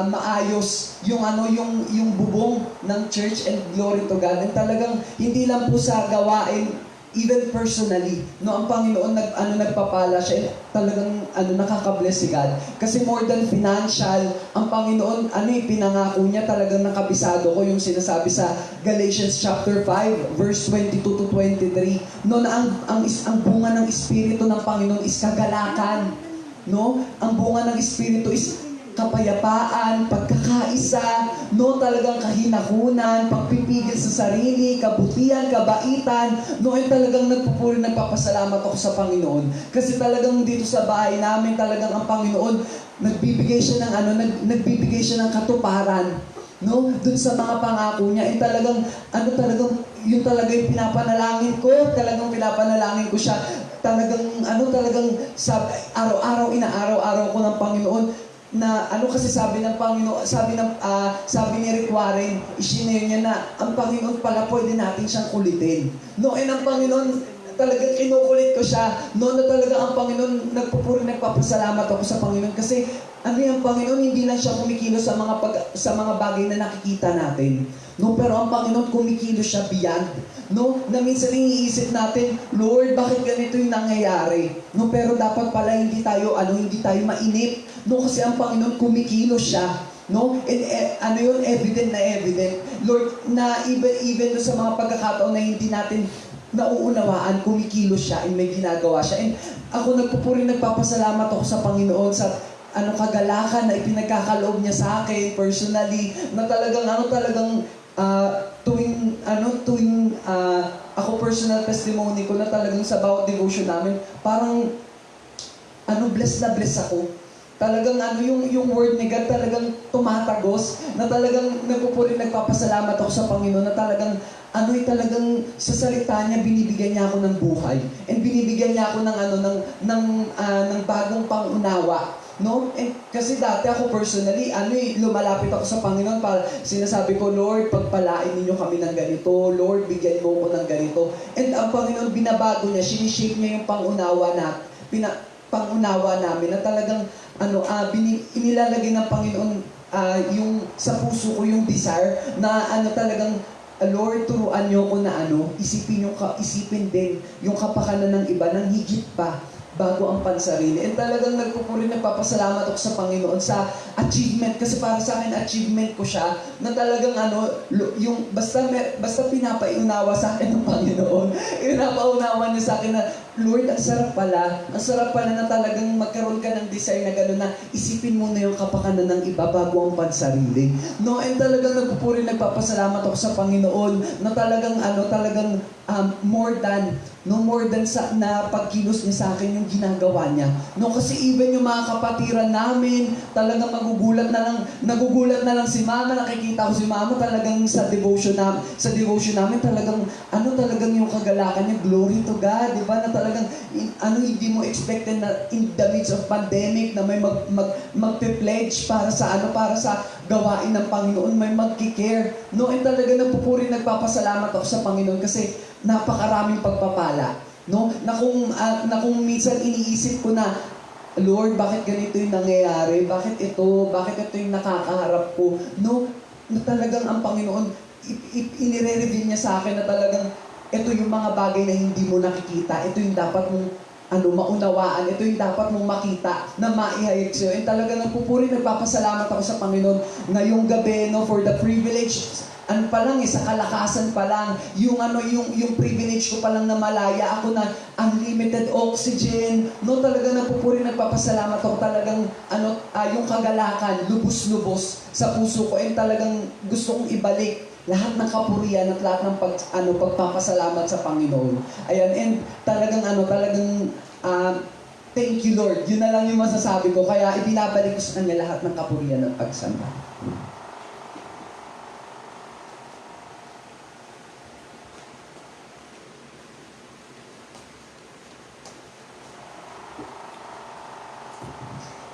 maayos yung bubong ng church, and glory to God. And talagang hindi lang po sa gawain even personally, no, ang Panginoon nagpapala siya, talagang nakaka-bless si God. Kasi more than financial, ang Panginoon pinangako niya, talagang nakabisado ko yung sinasabi sa Galatians chapter 5 verse 22 to 23. No, na ang bunga ng Espiritu ng Panginoon is kagalakan. No, ang bunga ng Espiritu is kapayapaan, pagkakaisa, no, talagang kahinahunan, pagpipigil sa sarili, kabutihan, kabaitan, no, ay talagang nagpupuri, nagpapasalamat ako sa Panginoon. Kasi talagang dito sa bahay namin, talagang ang Panginoon, nagbibigay siya ng nagbibigay siya ng katuparan, no, dun sa mga pangako niya. Ay talagang, yun talaga yung pinapanalangin ko, ko siya, talagang, araw-araw, inaaraw-araw ko ng Panginoon, na kasi sabi ng Panginoon, sabi ni Rick Warren, isinare niya na ang Panginoon pala pwede natin siyang kulitin. No, and ang Panginoon talagang kinukulit ko siya. No, na talaga ang Panginoon nagpapasalamat ako sa Panginoon kasi yung Panginoon hindi lang siya kumikilos sa mga bagay na nakikita natin. No, pero ang Panginoon kumikilos siya beyond. No, na minsan iniisip natin, Lord, bakit ganito yung nangyayari? No, pero dapat pala hindi tayo mainip. No, kasi ang Panginoon kumikilos siya. No, and evident. Lord, na even sa mga pagkakataon na hindi natin nauunawaan, kumikilos siya and may ginagawa siya. And ako nagpapasalamat ako sa Panginoon sa kagalakan na ipinagkakaloob niya sa akin personally, na talagang tuwing ako personal testimony ko na talagang sa bawat devotion namin, parang bless na bless ako. Talagang yung word ni God talagang tumatagos, na talagang nagpapasalamat ako sa Panginoon, na talagang talagang sa salita niya binibigyan niya ako ng buhay, and binibigyan niya ako ng bagong pangunawa. No? And kasi dati ako personally, lumalapit ako sa Panginoon para sinasabi ko, Lord, pagpalain ninyo kami ng ganito. Lord, bigyan mo ko ng ganito. And ang Panginoon, binabago niya, sinishape niya yung pangunawa namin, na talagang, inilalagay ng Panginoon yung sa puso ko yung desire na talagang, Lord, turuan niyo ko na isipin din yung kapakanan ng iba ng higit pa bago ang pansarili. And talagang nagpapasalamat ako sa Panginoon sa achievement, kasi para sa akin achievement ko siya, na talagang yung basta pinapaiunawa sa akin ng Panginoon, pinapaunawa niya sa akin na, Lord, ang sarap pala na talagang magkaroon ka ng desire na gano'n, na isipin mo na yung kapakanan ng iba bago ang pansarili. No, and talagang nagpapasalamat ako sa Panginoon na talagang more than sa na pagkilos niya sa akin yung ginagawa niya. No, kasi even yung mga kapatiran namin, talagang nagugulat na lang si Mama, nakikita ko si Mama talagang sa devotion namin talagang yung kagalakan niya, glory to God, di ba? Na talagang hindi mo expected na in the midst of pandemic na may magpe-pledge para sa gawain ng Panginoon, may magki-care. No, and talaga nagpapasalamat ako sa Panginoon kasi napakaraming pagpapala. No, na kung minsan iniisip ko na, Lord, bakit ganito yung nangyayari? Bakit ito yung nakakaharap ko? No, na talagang ang Panginoon inire-reveal niya sa akin na talagang ito yung mga bagay na hindi mo nakikita. Ito yung dapat mong maunawaan. Ito yung dapat mong makita na maihayag sa'yo. And talagang nagpapasalamat ako sa Panginoon ngayong gabi, no, for the privilege, sa kalakasan pa lang, yung privilege ko pa lang na malaya ako na unlimited oxygen, no, talagang nagpapasalamat ako talagang, yung kagalakan, lubos-lubos sa puso ko, and talagang gusto kong ibalik lahat ng kapurihan at lahat ng pagpapasalamat sa Panginoon. Ayan, and talagang thank you, Lord. Yun na lang yung masasabi ko, kaya ibinabalik ko sa Kanya lahat ng kapurihan at pagsamba.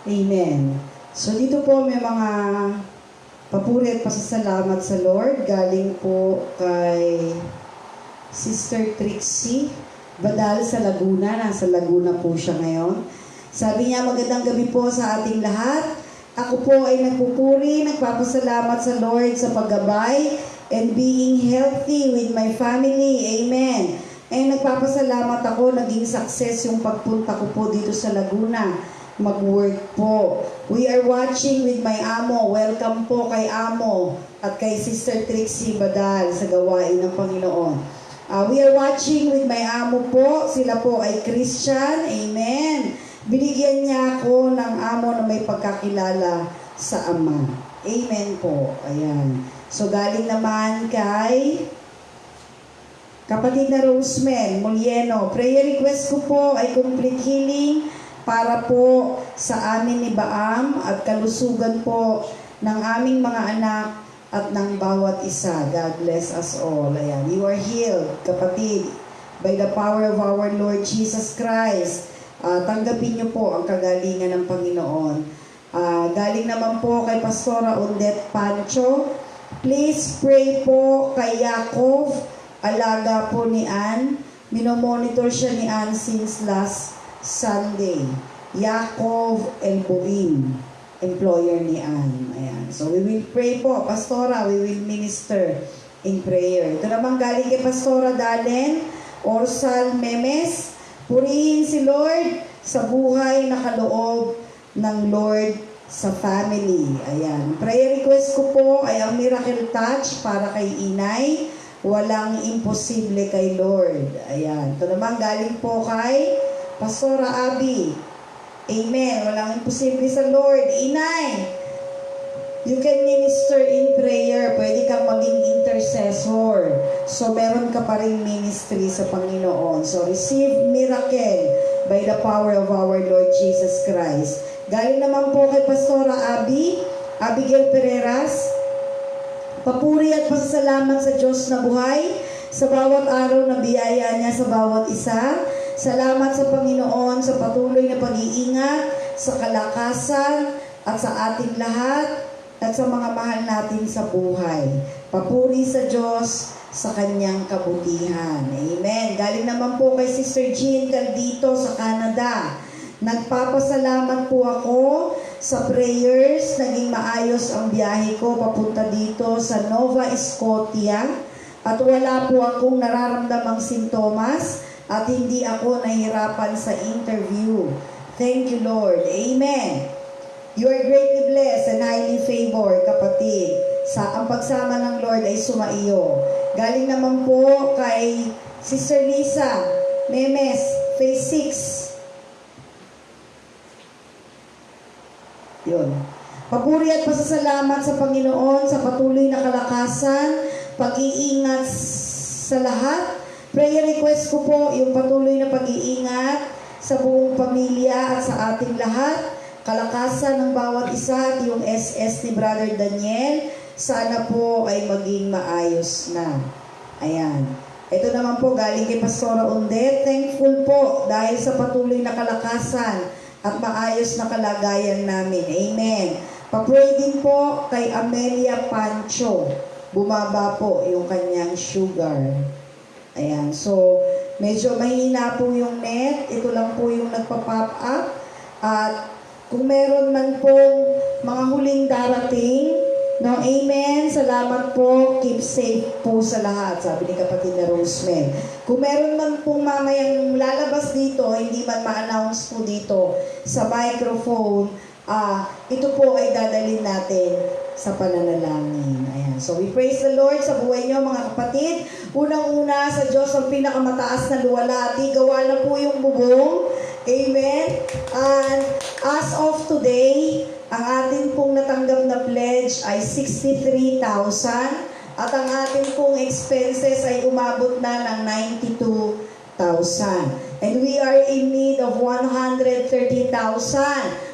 Amen. So dito po may mga papuri at pasasalamat sa Lord. Galing po kay Sister Trixie Badal sa Laguna. Nasa Laguna po siya ngayon. Sabi niya, magandang gabi po sa ating lahat. Ako po ay nagpupuri, nagpapasalamat sa Lord sa paggabay and being healthy with my family. Amen. Nagpapasalamat ako, naging success yung pagpunta ko po dito sa Laguna. Mag-work po. We are watching with my amo. Welcome po kay amo at kay Sister Trixie Badal sa gawain ng Panginoon. We are watching with my amo po. Sila po ay Christian. Amen. Binigyan niya ako ng amo na may pagkakilala sa Ama. Amen po. Ayan. So galing naman kay kapatid na Rosemel Molieno. Prayer request ko po ay complete healing para po sa amin ni Baam at kalusugan po ng aming mga anak at ng bawat isa. God bless us all. Ayan. You are healed, kapatid, by the power of our Lord Jesus Christ. Tanggapin niyo po ang kagalingan ng Panginoon. Galing naman po kay Pastora Odette Pancho. Please pray po kay Yakov, alaga po ni Ann. Minomonitor siya ni Ann since last Sunday. Yakov Elboim, employer ni Ann. Ayan. So we will pray po, Pastora, we will minister in prayer. Ito naman galing kay Pastora Dalen Orsal Memes. Purihin si Lord sa buhay na kaloob ng Lord sa family. Ayan. Prayer request ko po ay ang miracle touch para kay Inay. Walang imposible kay Lord. Ayan. Ito naman galing po kay Pastora Abby. Amen. Walang imposible sa Lord. Inay, you can minister in prayer. Pwede kang maging intercessor. So, meron ka pa rin ministry sa Panginoon. So, receive miracle by the power of our Lord Jesus Christ. Galing naman po kay Pastora Abigail Pereras. Papuri at pasasalamat sa Diyos na buhay sa bawat araw na biyaya niya sa bawat isa. Salamat sa Panginoon sa patuloy na pag-iingat, sa kalakasan at sa ating lahat at sa mga mahal natin sa buhay. Papuri sa Diyos sa kanyang kabutihan. Amen. Galing naman po kay Sister Jean Caldito sa Canada. Nagpapasalamat po ako sa prayers. Naging maayos ang biyahe ko papunta dito sa Nova Scotia. At wala po akong nararamdamang sintomas at hindi ako nahihirapan sa interview. Thank you, Lord. Amen. You are greatly blessed and highly favored, kapatid. Ang pagsama ng Lord ay sumaiyo. Galing naman po kay Sister Lisa Memes, Phase 6. Yun. Papuri at pasasalamat sa Panginoon sa patuloy na kalakasan, pag-iingat sa lahat. Prayer request ko po yung patuloy na pag-iingat sa buong pamilya at sa ating lahat. Kalakasan ng bawat isa at yung SS ni Brother Daniel, sana po ay maging maayos na. Ayan. Ito naman po galing kay Pastora Odette. Thankful po dahil sa patuloy na kalakasan at maayos na kalagayan namin. Amen. Papray din po kay Amelia Pancho. Bumaba po yung kanyang sugar. Ayan. So, medyo mahina po yung net. Ito lang po yung nagpa-pop up. At kung meron man pong mga huling darating, no, amen, salamat po, keep safe po sa lahat, sabi ni kapatid na Rosemel. Kung meron man pong mamayang lalabas dito, hindi man ma-announce po dito sa microphone, ito po ay dadalhin natin sa pananalangin. Ayan. So we praise the Lord sa buhay niyo mga kapatid. Unang-una sa Diyos ang pinakamataas na luwalhati, gawa na po yung bubong. Amen. And as of today, ang atin pong natanggap na pledge ay 63,000 at ang atin pong expenses ay umabot na ng 92,000. And we are in need of 130,000.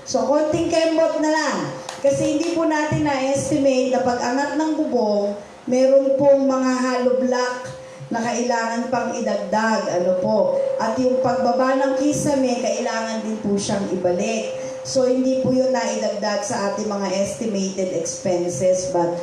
So, konting kembot na lang. Kasi hindi po natin na-estimate na pag-angat ng bubong, meron pong mga hollow block na kailangan pang idagdag. Ano po? At yung pagbaba ng kisame, kailangan din po siyang ibalik. So, hindi po yun naidagdag sa ating mga estimated expenses. But,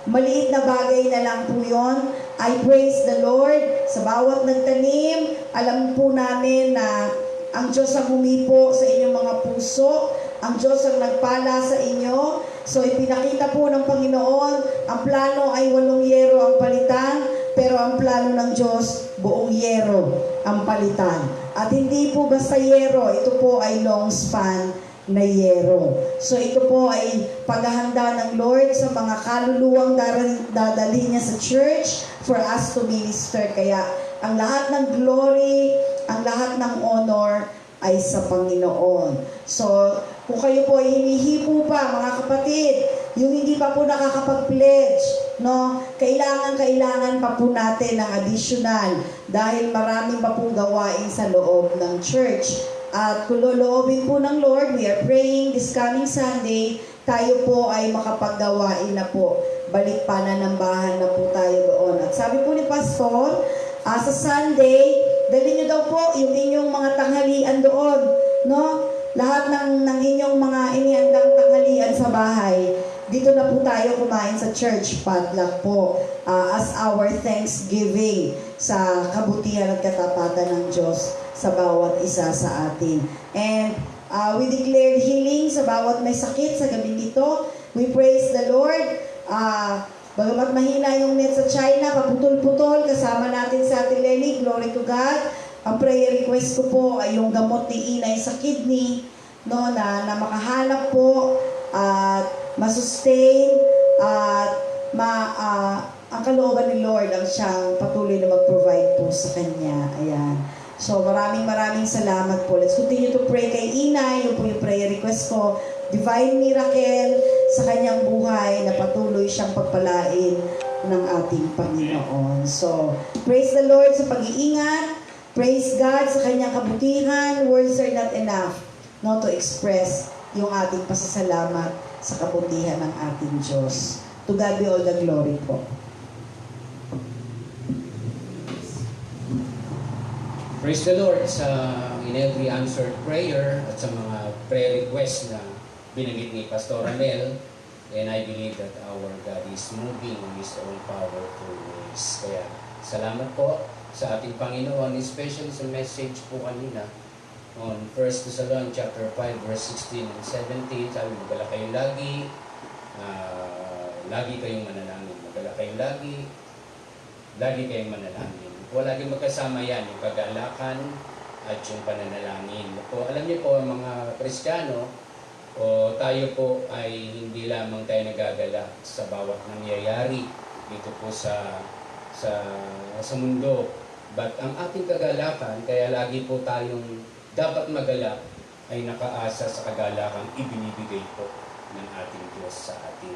maliit na bagay na lang po yun. I praise the Lord sa bawat nagtanim. Alam po namin na ang Diyos ang humipo sa inyong mga puso. Ang Diyos ang nagpala sa inyo. So, ipinakita po ng Panginoon, ang plano ay 8 yero ang palitan pero ang plano ng Diyos, buong yero ang palitan. At hindi po basta yero, ito po ay long span na yero. So ito po ay paghahanda ng Lord sa mga kaluluwang dadalhin niya sa church for us to minister. Kaya ang lahat ng glory, ang lahat ng honor ay sa Panginoon. So kung kayo po ay hinihipo pa, mga kapatid, yung hindi pa po nakakapag-pledge, no? Kailangan pa po natin ng additional dahil maraming pa pong gawain sa loob ng church. At kung loloobin po ng Lord, we are praying this coming Sunday, tayo po ay makapaggawain na po. Balik pananambahan na po tayo doon. At sabi po ni Pastor, sa Sunday, dali nyo daw po yung inyong mga tanghalian doon, no? Lahat ng inyong mga inihandang tanghalian sa bahay, dito na po tayo kumain sa church potluck po as our thanksgiving sa kabutihan at katapatan ng Diyos sa bawat isa sa atin. And we declared healing sa bawat may sakit sa gabi nito. We praise the Lord. Bagamat mahina yung net sa China, paputol-putol, kasama natin sa Ate Lenny, glory to God. Ang prayer request ko po ay yung gamot ni Inay sa kidney, no, na makahanap po at masustain at ang kalooban ni Lord ang siyang patuloy na mag-provide po sa kanya. Ayan. So maraming salamat po. Let's continue to pray kay Inay. Yung po yung prayer request ko. Divine miracle sa kanyang buhay na patuloy siyang pagpalain ng ating Panginoon. So, praise the Lord sa pag-iingat. Praise God sa kanyang kabutihan. Words are not enough not to express yung ating pasasalamat sa kabutihan ng ating Diyos. To God be all the glory po. Praise the Lord in every answered prayer at sa mga prayer requests na binanggit ni Pastor Amel. And I believe that our God is moving in His own powerful ways. Kaya salamat po sa ating Panginoon, especially sa message po kanina on 1 Thessalonians chapter 5 verse 16 and 17. Sabi, magala kayo lagi, lagi kayong manalangin. Magala kayo lagi kayong manalangin. Po, lagi magkasama yan, yung kagalakan at yung pananalangin. Po, alam niyo po, mga Kristiyano, tayo po ay hindi lamang tayo nagagala sa bawat nangyayari dito po sa mundo. But ang ating kagalakan, kaya lagi po tayong dapat magalak, ay nakaasa sa kagalakang ibinibigay po ng ating Diyos sa atin.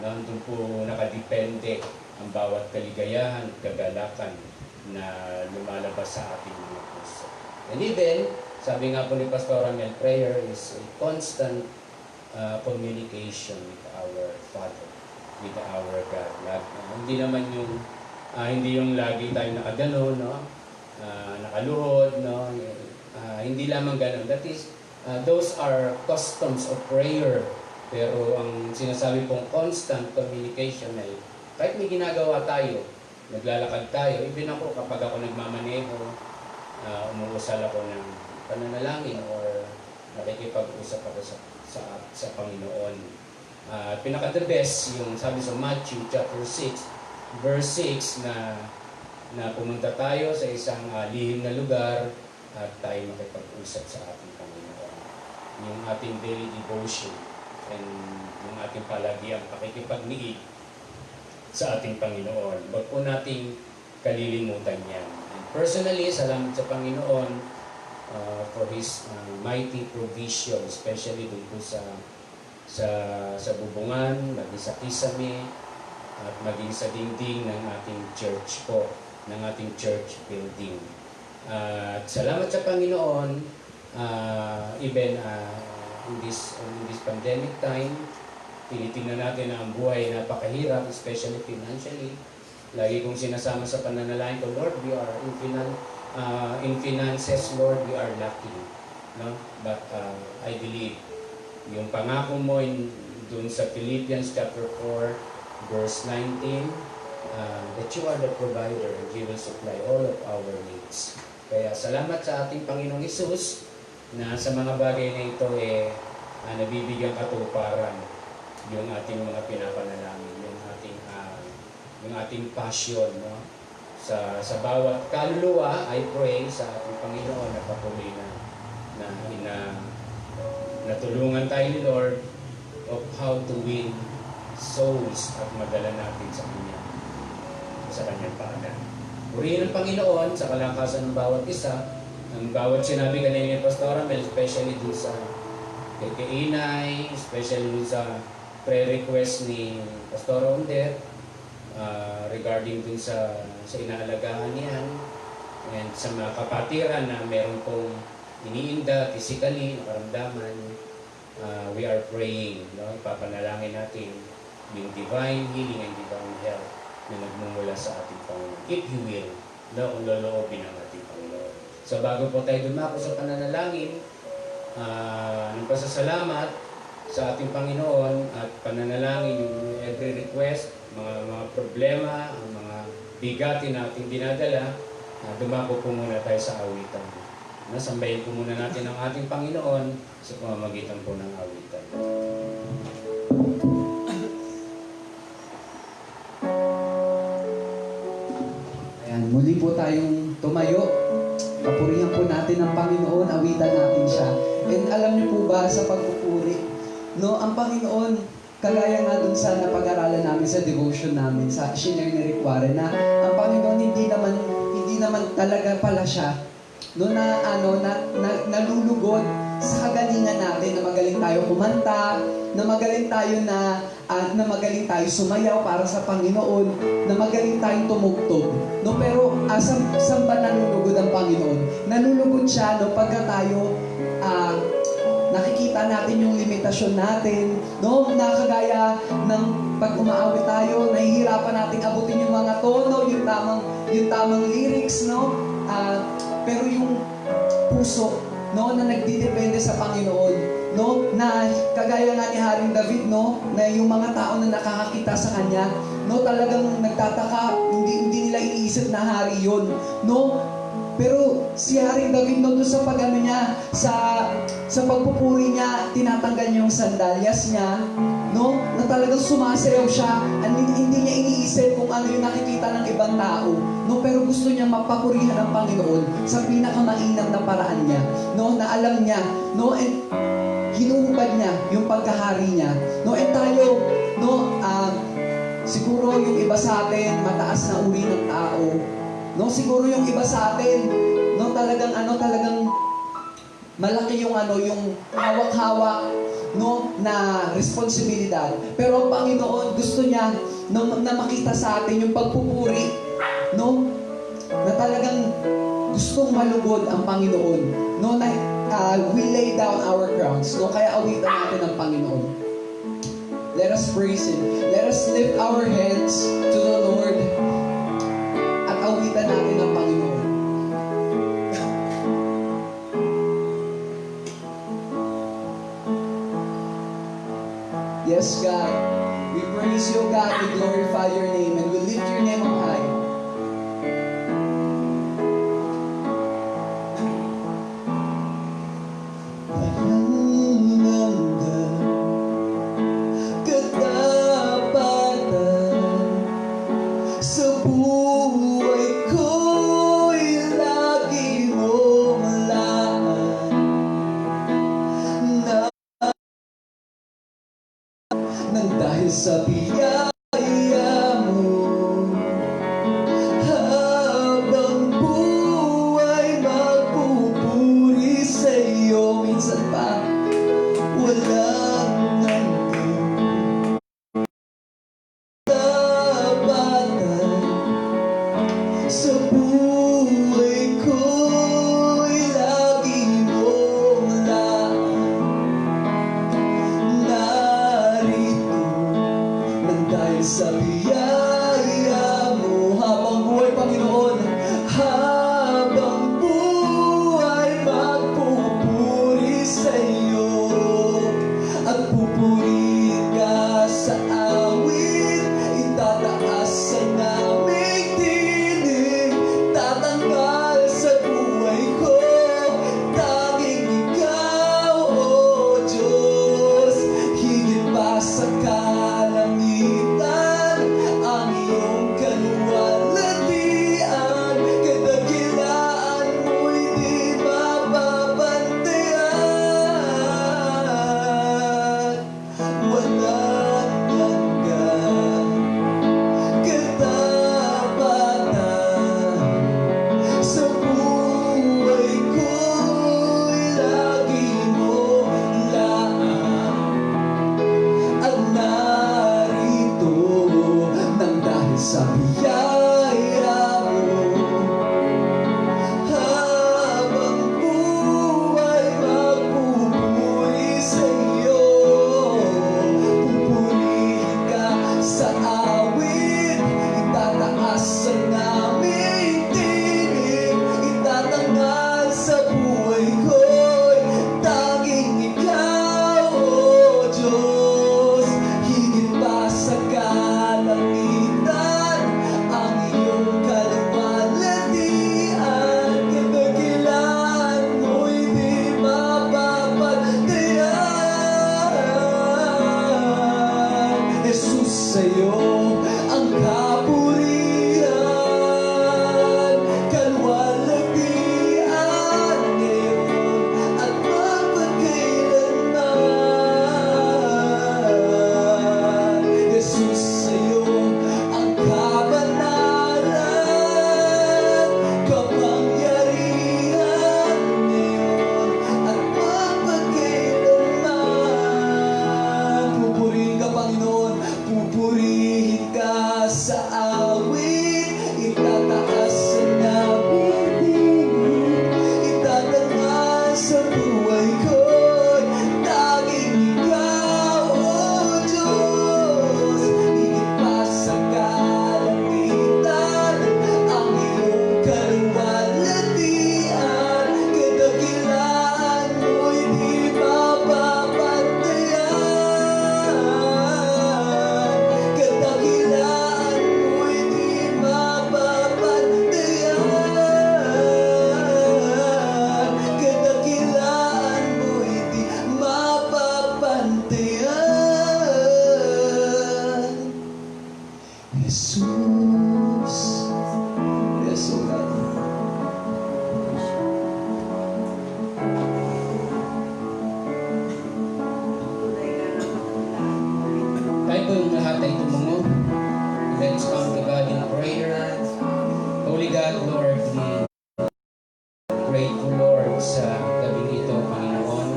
Nandun po nakadepende ang bawat kaligayahan at kagalakan na lumalabas sa ating mga puso. And even, sabi nga po ni Pastor Amel, prayer is a constant communication with our Father, with our God. Hindi naman yung hindi yung lagi tayo nakagano, no? Nakaluhod, no? Hindi lamang ganun. That is, those are customs of prayer. Pero ang sinasabi pong constant communication ay kahit may ginagawa tayo, naglalakad tayo, even ako kapag ako nagmamaneho, umuusal ako ng pananalangin or nakikipag-usap ako sa Panginoon. Pinaka-the best yung sabi sa Matthew chapter 6 verse 6 na pumunta tayo sa isang lihim na lugar at tayo makipag-usap sa ating Panginoon. Yung ating daily devotion and yung ating palagiang pakikipagniig sa ating Panginoon. Huwag po nating kalilimutan yan. And personally, salamat sa Panginoon for His mighty provision, especially dun po sa bubungan, maging sa kisame, at maging sa dingding ng ating church po, ng ating church building. At salamat sa Panginoon, even in this pandemic time, tinitingnan natin na ang buhay napakahirap, especially financially. Lagi kong sinasama sa pananalangin ko, Lord, we are in finances, Lord, we are lacking. No? But I believe, yung pangako mo dun sa Philippians chapter 4, verse 19, that you are the provider and you will supply all of our needs. Kaya salamat sa ating Panginoong Hesus na sa mga bagay na ito nabibigyan katuparan yung ating mga pinapanalangin, yung ating passion, no? sa bawat kaluluwa, I pray sa ating Panginoon na patuloy na natulungan tayo ni Lord of how to win souls at madala natin sa Kanyang paanan. Purihin ang Panginoon sa kalakasan ng bawat isa. Ang bawat sinabi kanina ni Pastor Amel, especially dun sa kay Inay, especially dun sa prayer request ni Pastor Onder, regarding dun sa inaalagaan niyan, and sa mga kapatiran na meron pong iniinda physically, nakaramdaman, we are praying, no? Ipapanalangin natin yung divine healing and divine health na nagmumula sa ating Panginoon. If you will, no, kung loloobin ang ating Panginoon. So bago po tayo dumako sa pananalangin, ng pasasalamat sa ating Panginoon at pananalangin yung every request, mga problema, ang mga bigatin na ating dinadala, dumako po muna tayo sa awitan. Sambahin po muna natin ang ating Panginoon sa pamamagitan po ng awitan. Ayan, muli po tayong tumayo. Papurihan po natin ang Panginoon, awitan natin siya. And alam niyo po ba sa pagpupuri, no, ang Panginoon, kagaya nga dun sa napag-aralan namin sa devotion namin, sa shinare ni Rick Warren, na ang Panginoon hindi naman talaga pala siya, no, nalulugod sa kagalingan natin, na magaling tayo kumanta, na magaling tayo na magaling tayo sumayaw para sa Panginoon, na magaling tayong tumugtog. No, pero saan ba nalulugod ang Panginoon? Nalulugod siya no pagka tayo nakikita natin yung limitasyon natin, no, nakagaya ng pag umaawit tayo, nahihirapan nating abutin yung mga tono, yung tamang lyrics, no, pero yung puso, no, na nagdidepende sa Panginoon, no, na kagaya nga ni Haring David, no, na yung mga tao na nakakakita sa kanya, no, talagang nagtataka, hindi nila iniisip na hari yun, no. Pero si Haring David, no, doon sa pag-ano niya, sa pagpupuri niya, tinatanggal niya yung sandalyas niya, no, na talagang sumasayaw siya, hindi niya iniisip kung ano yung nakikita ng ibang tao, no, pero gusto niya mapapurihan ang Panginoon sa pinakamainam na paraan niya, no, na alam niya, no, and hinuhubad niya yung pagkahari niya, no, and tayo, no, siguro yung iba sa atin, mataas na uri ng tao, no, siguro yung iba sa atin, no, talagang malaki yung yung hawak-hawak, no, na responsibilidad. Pero ang Panginoon gusto niya na makita sa atin yung pagpupuri, no, na talagang gustong malugod ang Panginoon, no, na we lay down our crowns, no, kaya awitan natin ang Panginoon. Let us praise Him. Let us lift our hands to the Lord at awitan natin ang Panginoon. Yes, God, we praise you, God, we glorify your name, and we lift your name on high. Sa biyaya mo, habang buhay magpupuri sa iyo. Minsan pa walang hanggan, tapatan sa buhay ko'y lagi mong laan. Narito nang dahil sa buhay ko'y tanging ikaw, O Diyos. Higit pa sa kalangitan ang iyong kaluwalhatian. Kadakilaan mo'y di mapapantayan. Kadakilaan mo'y di mapapantayan. Kadakilaan mo'y di mapapantayan. Jesus, yes, O God. Tayo po yung lahat ay tumungo. Let's come to God in prayer. Holy God, Lord, we grateful, Lord, sa gabing ito, Panginoon.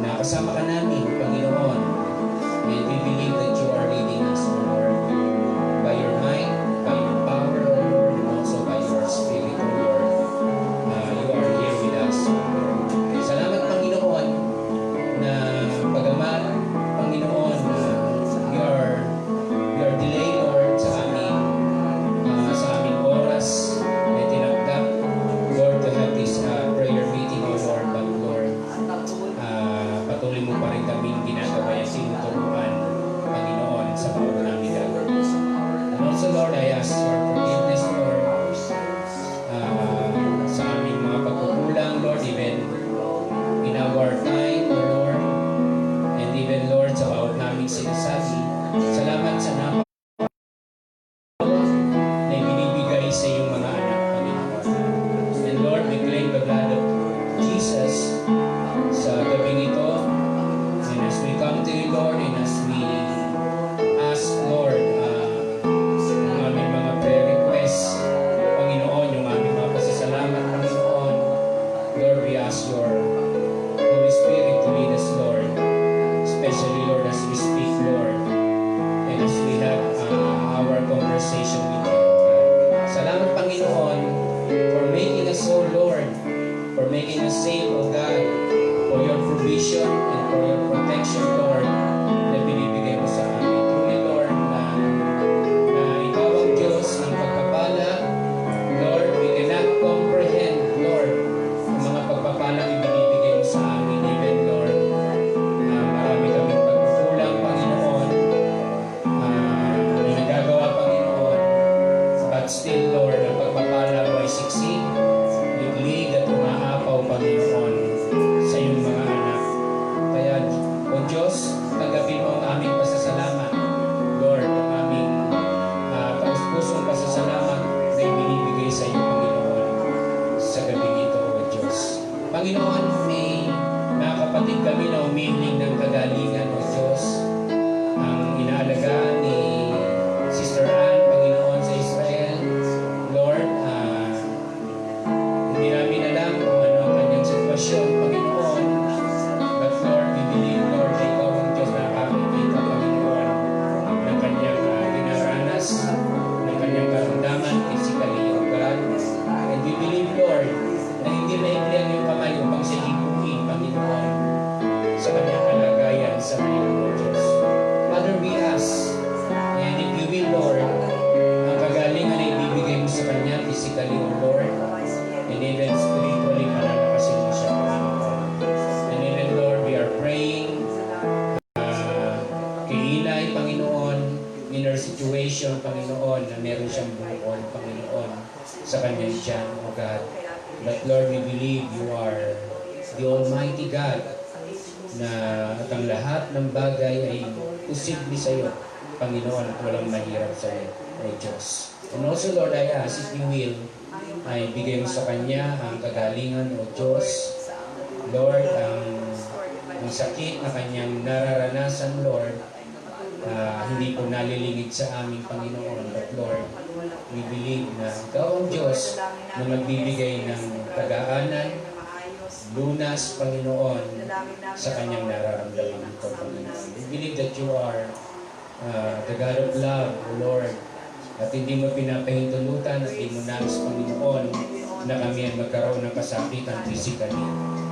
Nakasama ka namin, Panginoon. And we believe that you are leading us, O Lord, by your might, by your power, O Lord, and also by your Spirit, O Lord. You are here with us, O Lord. Salamat, Panginoon, na pagamat, Panginoon, we are delayed, Lord, sa aming oras na tinanggap, Lord, to have this prayer meeting, O Lord. But Lord, patuloy mo pa rin kaming ginagawa yung sinuturuan, Panginoon, sa bawat namin gagawin. And also, Lord, I ask your forgiveness, Lord, sa aming mga pagkukulang, Lord, even in our time, O Lord, and even, Lord, sa bawat naming sinasabi. Salamat sa na ibinibigay sa iyong mga anak, Panginoon. And Lord, we claim the blood of Jesus sa gabing ito. And as we come to you, Lord, and as we ask, Lord, ang aming mga prayer requests, Panginoon, yung aming mga pasasalamat, Panginoon, Lord, we ask your Holy Spirit to lead us, Lord, especially, Lord, as we speak, Lord, and as we have our conversation with you, God. Salamat, Panginoon, for making us so, Lord, for making us safe, O God, for your provision and for your protection, Lord, na binibigay mo sa amin. Truly, Lord, na ikaw ang Diyos ng pagpapala. Lord, we cannot comprehend, Lord, ang mga pagpapalang ibinibigay mo sa amin. Even, Lord, marami kaming pagkukulang, Panginoon, na nagagawa, Panginoon. But still, Lord, ang pagpapala mo ay siksik, liglig at umaapaw, Panginoon, sa iyong mga anak. Kaya, O Diyos, tanggapin mo ang aming pasasalamat. Lord, ang aming taus-pusong pasasalamat na ibinibigay sa iyo, Panginoon, sa gabing ito, O Diyos. Panginoon, may mga kapatid kami na umihiling ng kagalingan, O Diyos. Ang inaalagaan ni Sister Ann, Panginoon, sa Israel. Lord, hindi namin alam kung ano ang kanyang sitwasyon, Panginoon. But Lord, we believe, Lord, na ikaw ang Diyos na nakakakita, Panginoon, ng kanyang dinaranas, ng kanyang karamdaman, physically, O God. And we believe, Lord, na hindi maikli ang iyong kamay upang siya higuin, Panginoon, sa kanyang kalagayan sa ngayon, O Diyos. Father, we ask, and if you will, Lord, ang kagalingan na ibibigay mo sa kanya, physically, O Lord, and even spiritually, palalakasin mo siya, Panginoon. And even, Lord, we are praying kay Eli, Panginoon, in her situation, Panginoon, na meron siyang bukol, Panginoon, sa kanyang tiyan, O God. But Lord, we believe you are the Almighty God, na at ang lahat ng bagay ay posible sa iyo, Panginoon, at walang mahirap sa iyo, O Diyos. And also, Lord, I ask, if you will, ay bigay mo sa Kanya ang kagalingan, O Diyos. Lord, ang sakit na Kanyang nararanasan, Lord, hindi po nalilingid sa aming Panginoon. But Lord, we believe na Ikaw ang Diyos na magbibigay ng tagaanan, lunas, Panginoon, sa Kanyang nararamdaman ito, Panginoon. We believe that you are the God of love, O Lord, at hindi mo pinapahintulutan at hindi mo nais, Panginoon, na kami ay magkaroon ng kasakitan physically,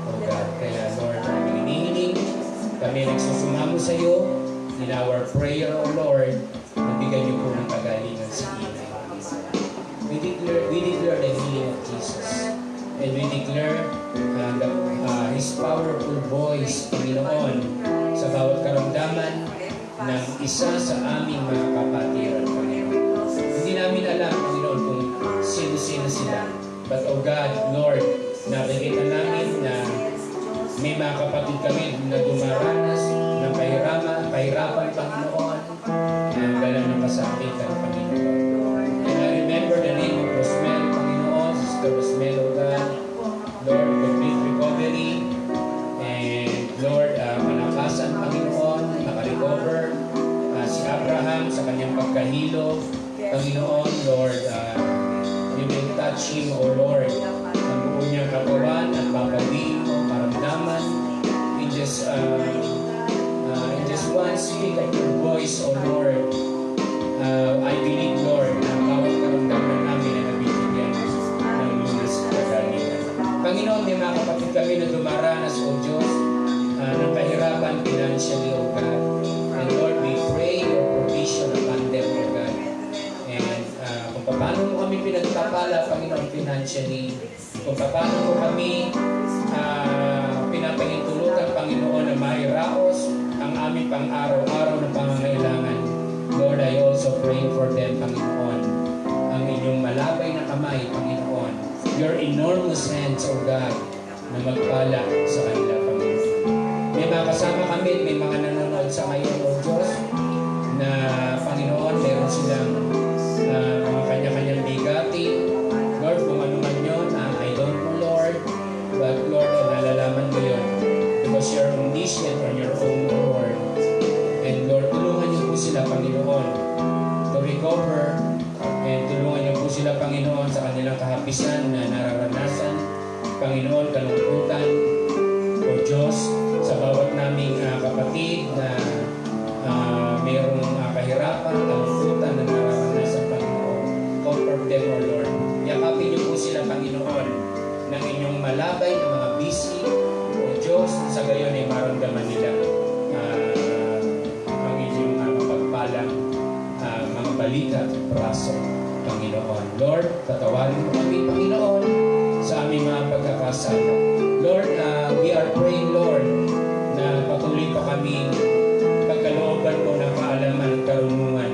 O God. Kaya Lord, aming hinihiling, kami nagsusumamo sa iyo in our prayer, O Lord, nabigyan niyo po ng kagalingan sa inay. We declare the healing of Jesus. And we declare His powerful voice, Panginoon, sa bawat karamdaman ng isa sa aming mga kapatiran, Panginoon. Hindi namin alam, Panginoon, kung sino-sino sila. But, O God, Lord, nakikita namin na may mga kapatid kami na dumaranas ng kahirapan, Panginoon, na dala ng kasakitan, Panginoon. And I remember the name of Rosmel, Panginoon, Sister Rosmel, O God, Lord, complete recovery, and Lord, malakasan, Panginoon, nakarecover, si Abraham sa kanyang pagkahilo, Panginoon, Lord, you will touch him, O Lord, ang buo niyang katawan at papawiin mo, maramdaman, in just one speak of your voice, O Lord. I believe, Lord, na bawat karamdaman namin ay nabibigyan ng lunas at kagalingan. Panginoon, may mga kapatid kami na dumaranas, O Diyos, ng kahirapan financially, O God. And Lord, we pray your provision upon them, O God. And kung paano mo kami pinagpapala, Panginoon, financially, kung paano mo kami pinapahintulutan, Panginoon, na mairaos ang aming pang-araw-araw na pangangailangan. Lord, I also pray for them, Panginoon, ang inyong malabay na kamay, Panginoon, your enormous hands, O God, na magpala sa kanila, Panginoon. May mga kasama kami, may mga nanonood sa ngayon, O Diyos, na, Panginoon, meron silang mga kanya-kanyang bigati. Lord, kung ano man yun, I don't know, Lord, but Lord, nalalaman mo yun because you're omniscient on your own, Lord. And Lord, tulungan niyo po sila, Panginoon, to recover, and tulungan niyo po sila, Panginoon, sa kanilang kahapisan na nararanasan, Panginoon, kalungkutan, O Diyos, sa bawat naming kapatid na mayroong kahirapan, kalungkutan na nararanasan, Panginoon. Comfort them, O Lord. Yakapin niyo po sila, Panginoon, ng inyong malabay na mga bisi, O Diyos, sa gayon ay maramdaman nila ang inyong mapagpalang mga balita at braso, Panginoon. Lord, patawarin mo kami, Panginoon, sa aming mga pagkakasala. Lord, we are praying, Lord, na patuloy pa kami pagkalooban mo ng kaalaman at karunungan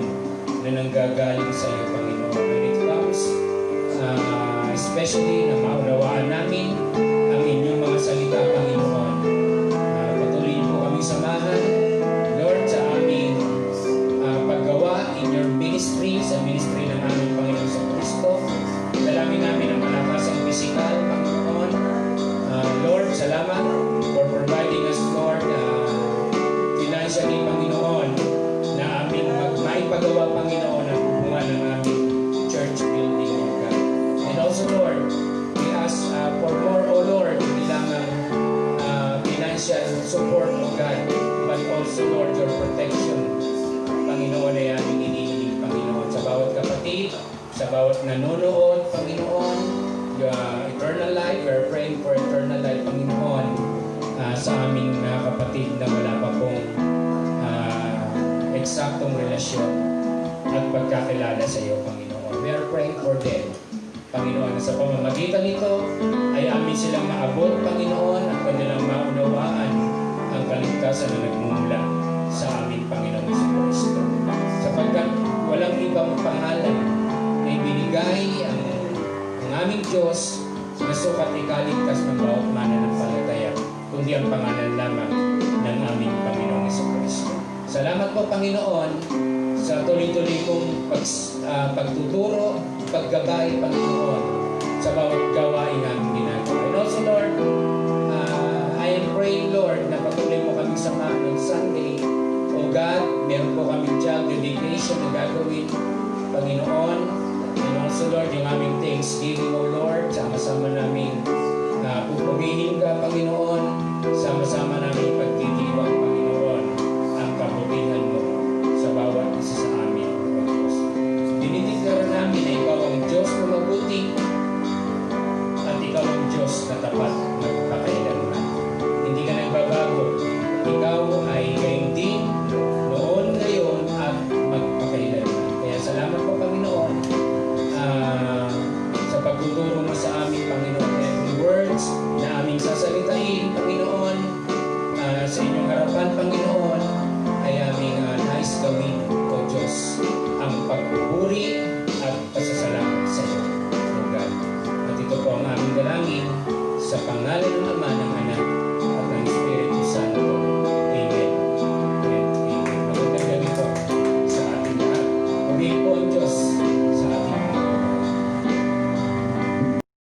na nanggagaling sa iyo, Panginoon. When it comes, especially na maunawaan namin ang inyong mga salita, Panginoon. Patuloy niyo po kami samahan, Lord, sa aming paggawa in your ministry, sa ministry ng aming Panginoon sa Kristo. Dalangin namin ang malakasang pisikal, Panginoon. Lord, salamat for providing us, Lord, financially, Panginoon, na aming maipagawa, Panginoon, ang hubungan ng aming church building, O God. And also, Lord, we ask for more, O Lord, hindi lamang financial support, O God, but also, Lord, your protection, Panginoon, ay aming inihiling, Panginoon, sa bawat kapatid, sa bawat nanonood, Panginoon, your eternal life, we are praying for eternal life, Panginoon, sa aming kapatid na wala pa pong eksaktong relasyon at pagkakilala sa iyo, Panginoon. We are praying for them, Panginoon, na sa pamamagitan nito ay amin silang maabot, Panginoon, at kanilang maunawaan ang kaligtasan na nagmumula sa aming Panginoon sa Kristo. Sapagkat walang ibang pangalan na ibinigay ang aming Diyos na sukat ikaligtas ng bawat mananampalataya, kundi ang pangalan lamang ng aming Panginoon sa Kristo. Salamat po, Panginoon, sa tuloy-tuloy kong pagtuturo, paggabay, Panginoon, sa bawat gawain aming ginagawa. And also, Lord, I am praying, Lord, na patuloy mo kaming samahan ng Sunday. O God, meron po kaming job dedication na gagawin, Panginoon. And also, Lord, yung aming Thanksgiving, O Lord, sama-sama namin pupurihin ka, Panginoon.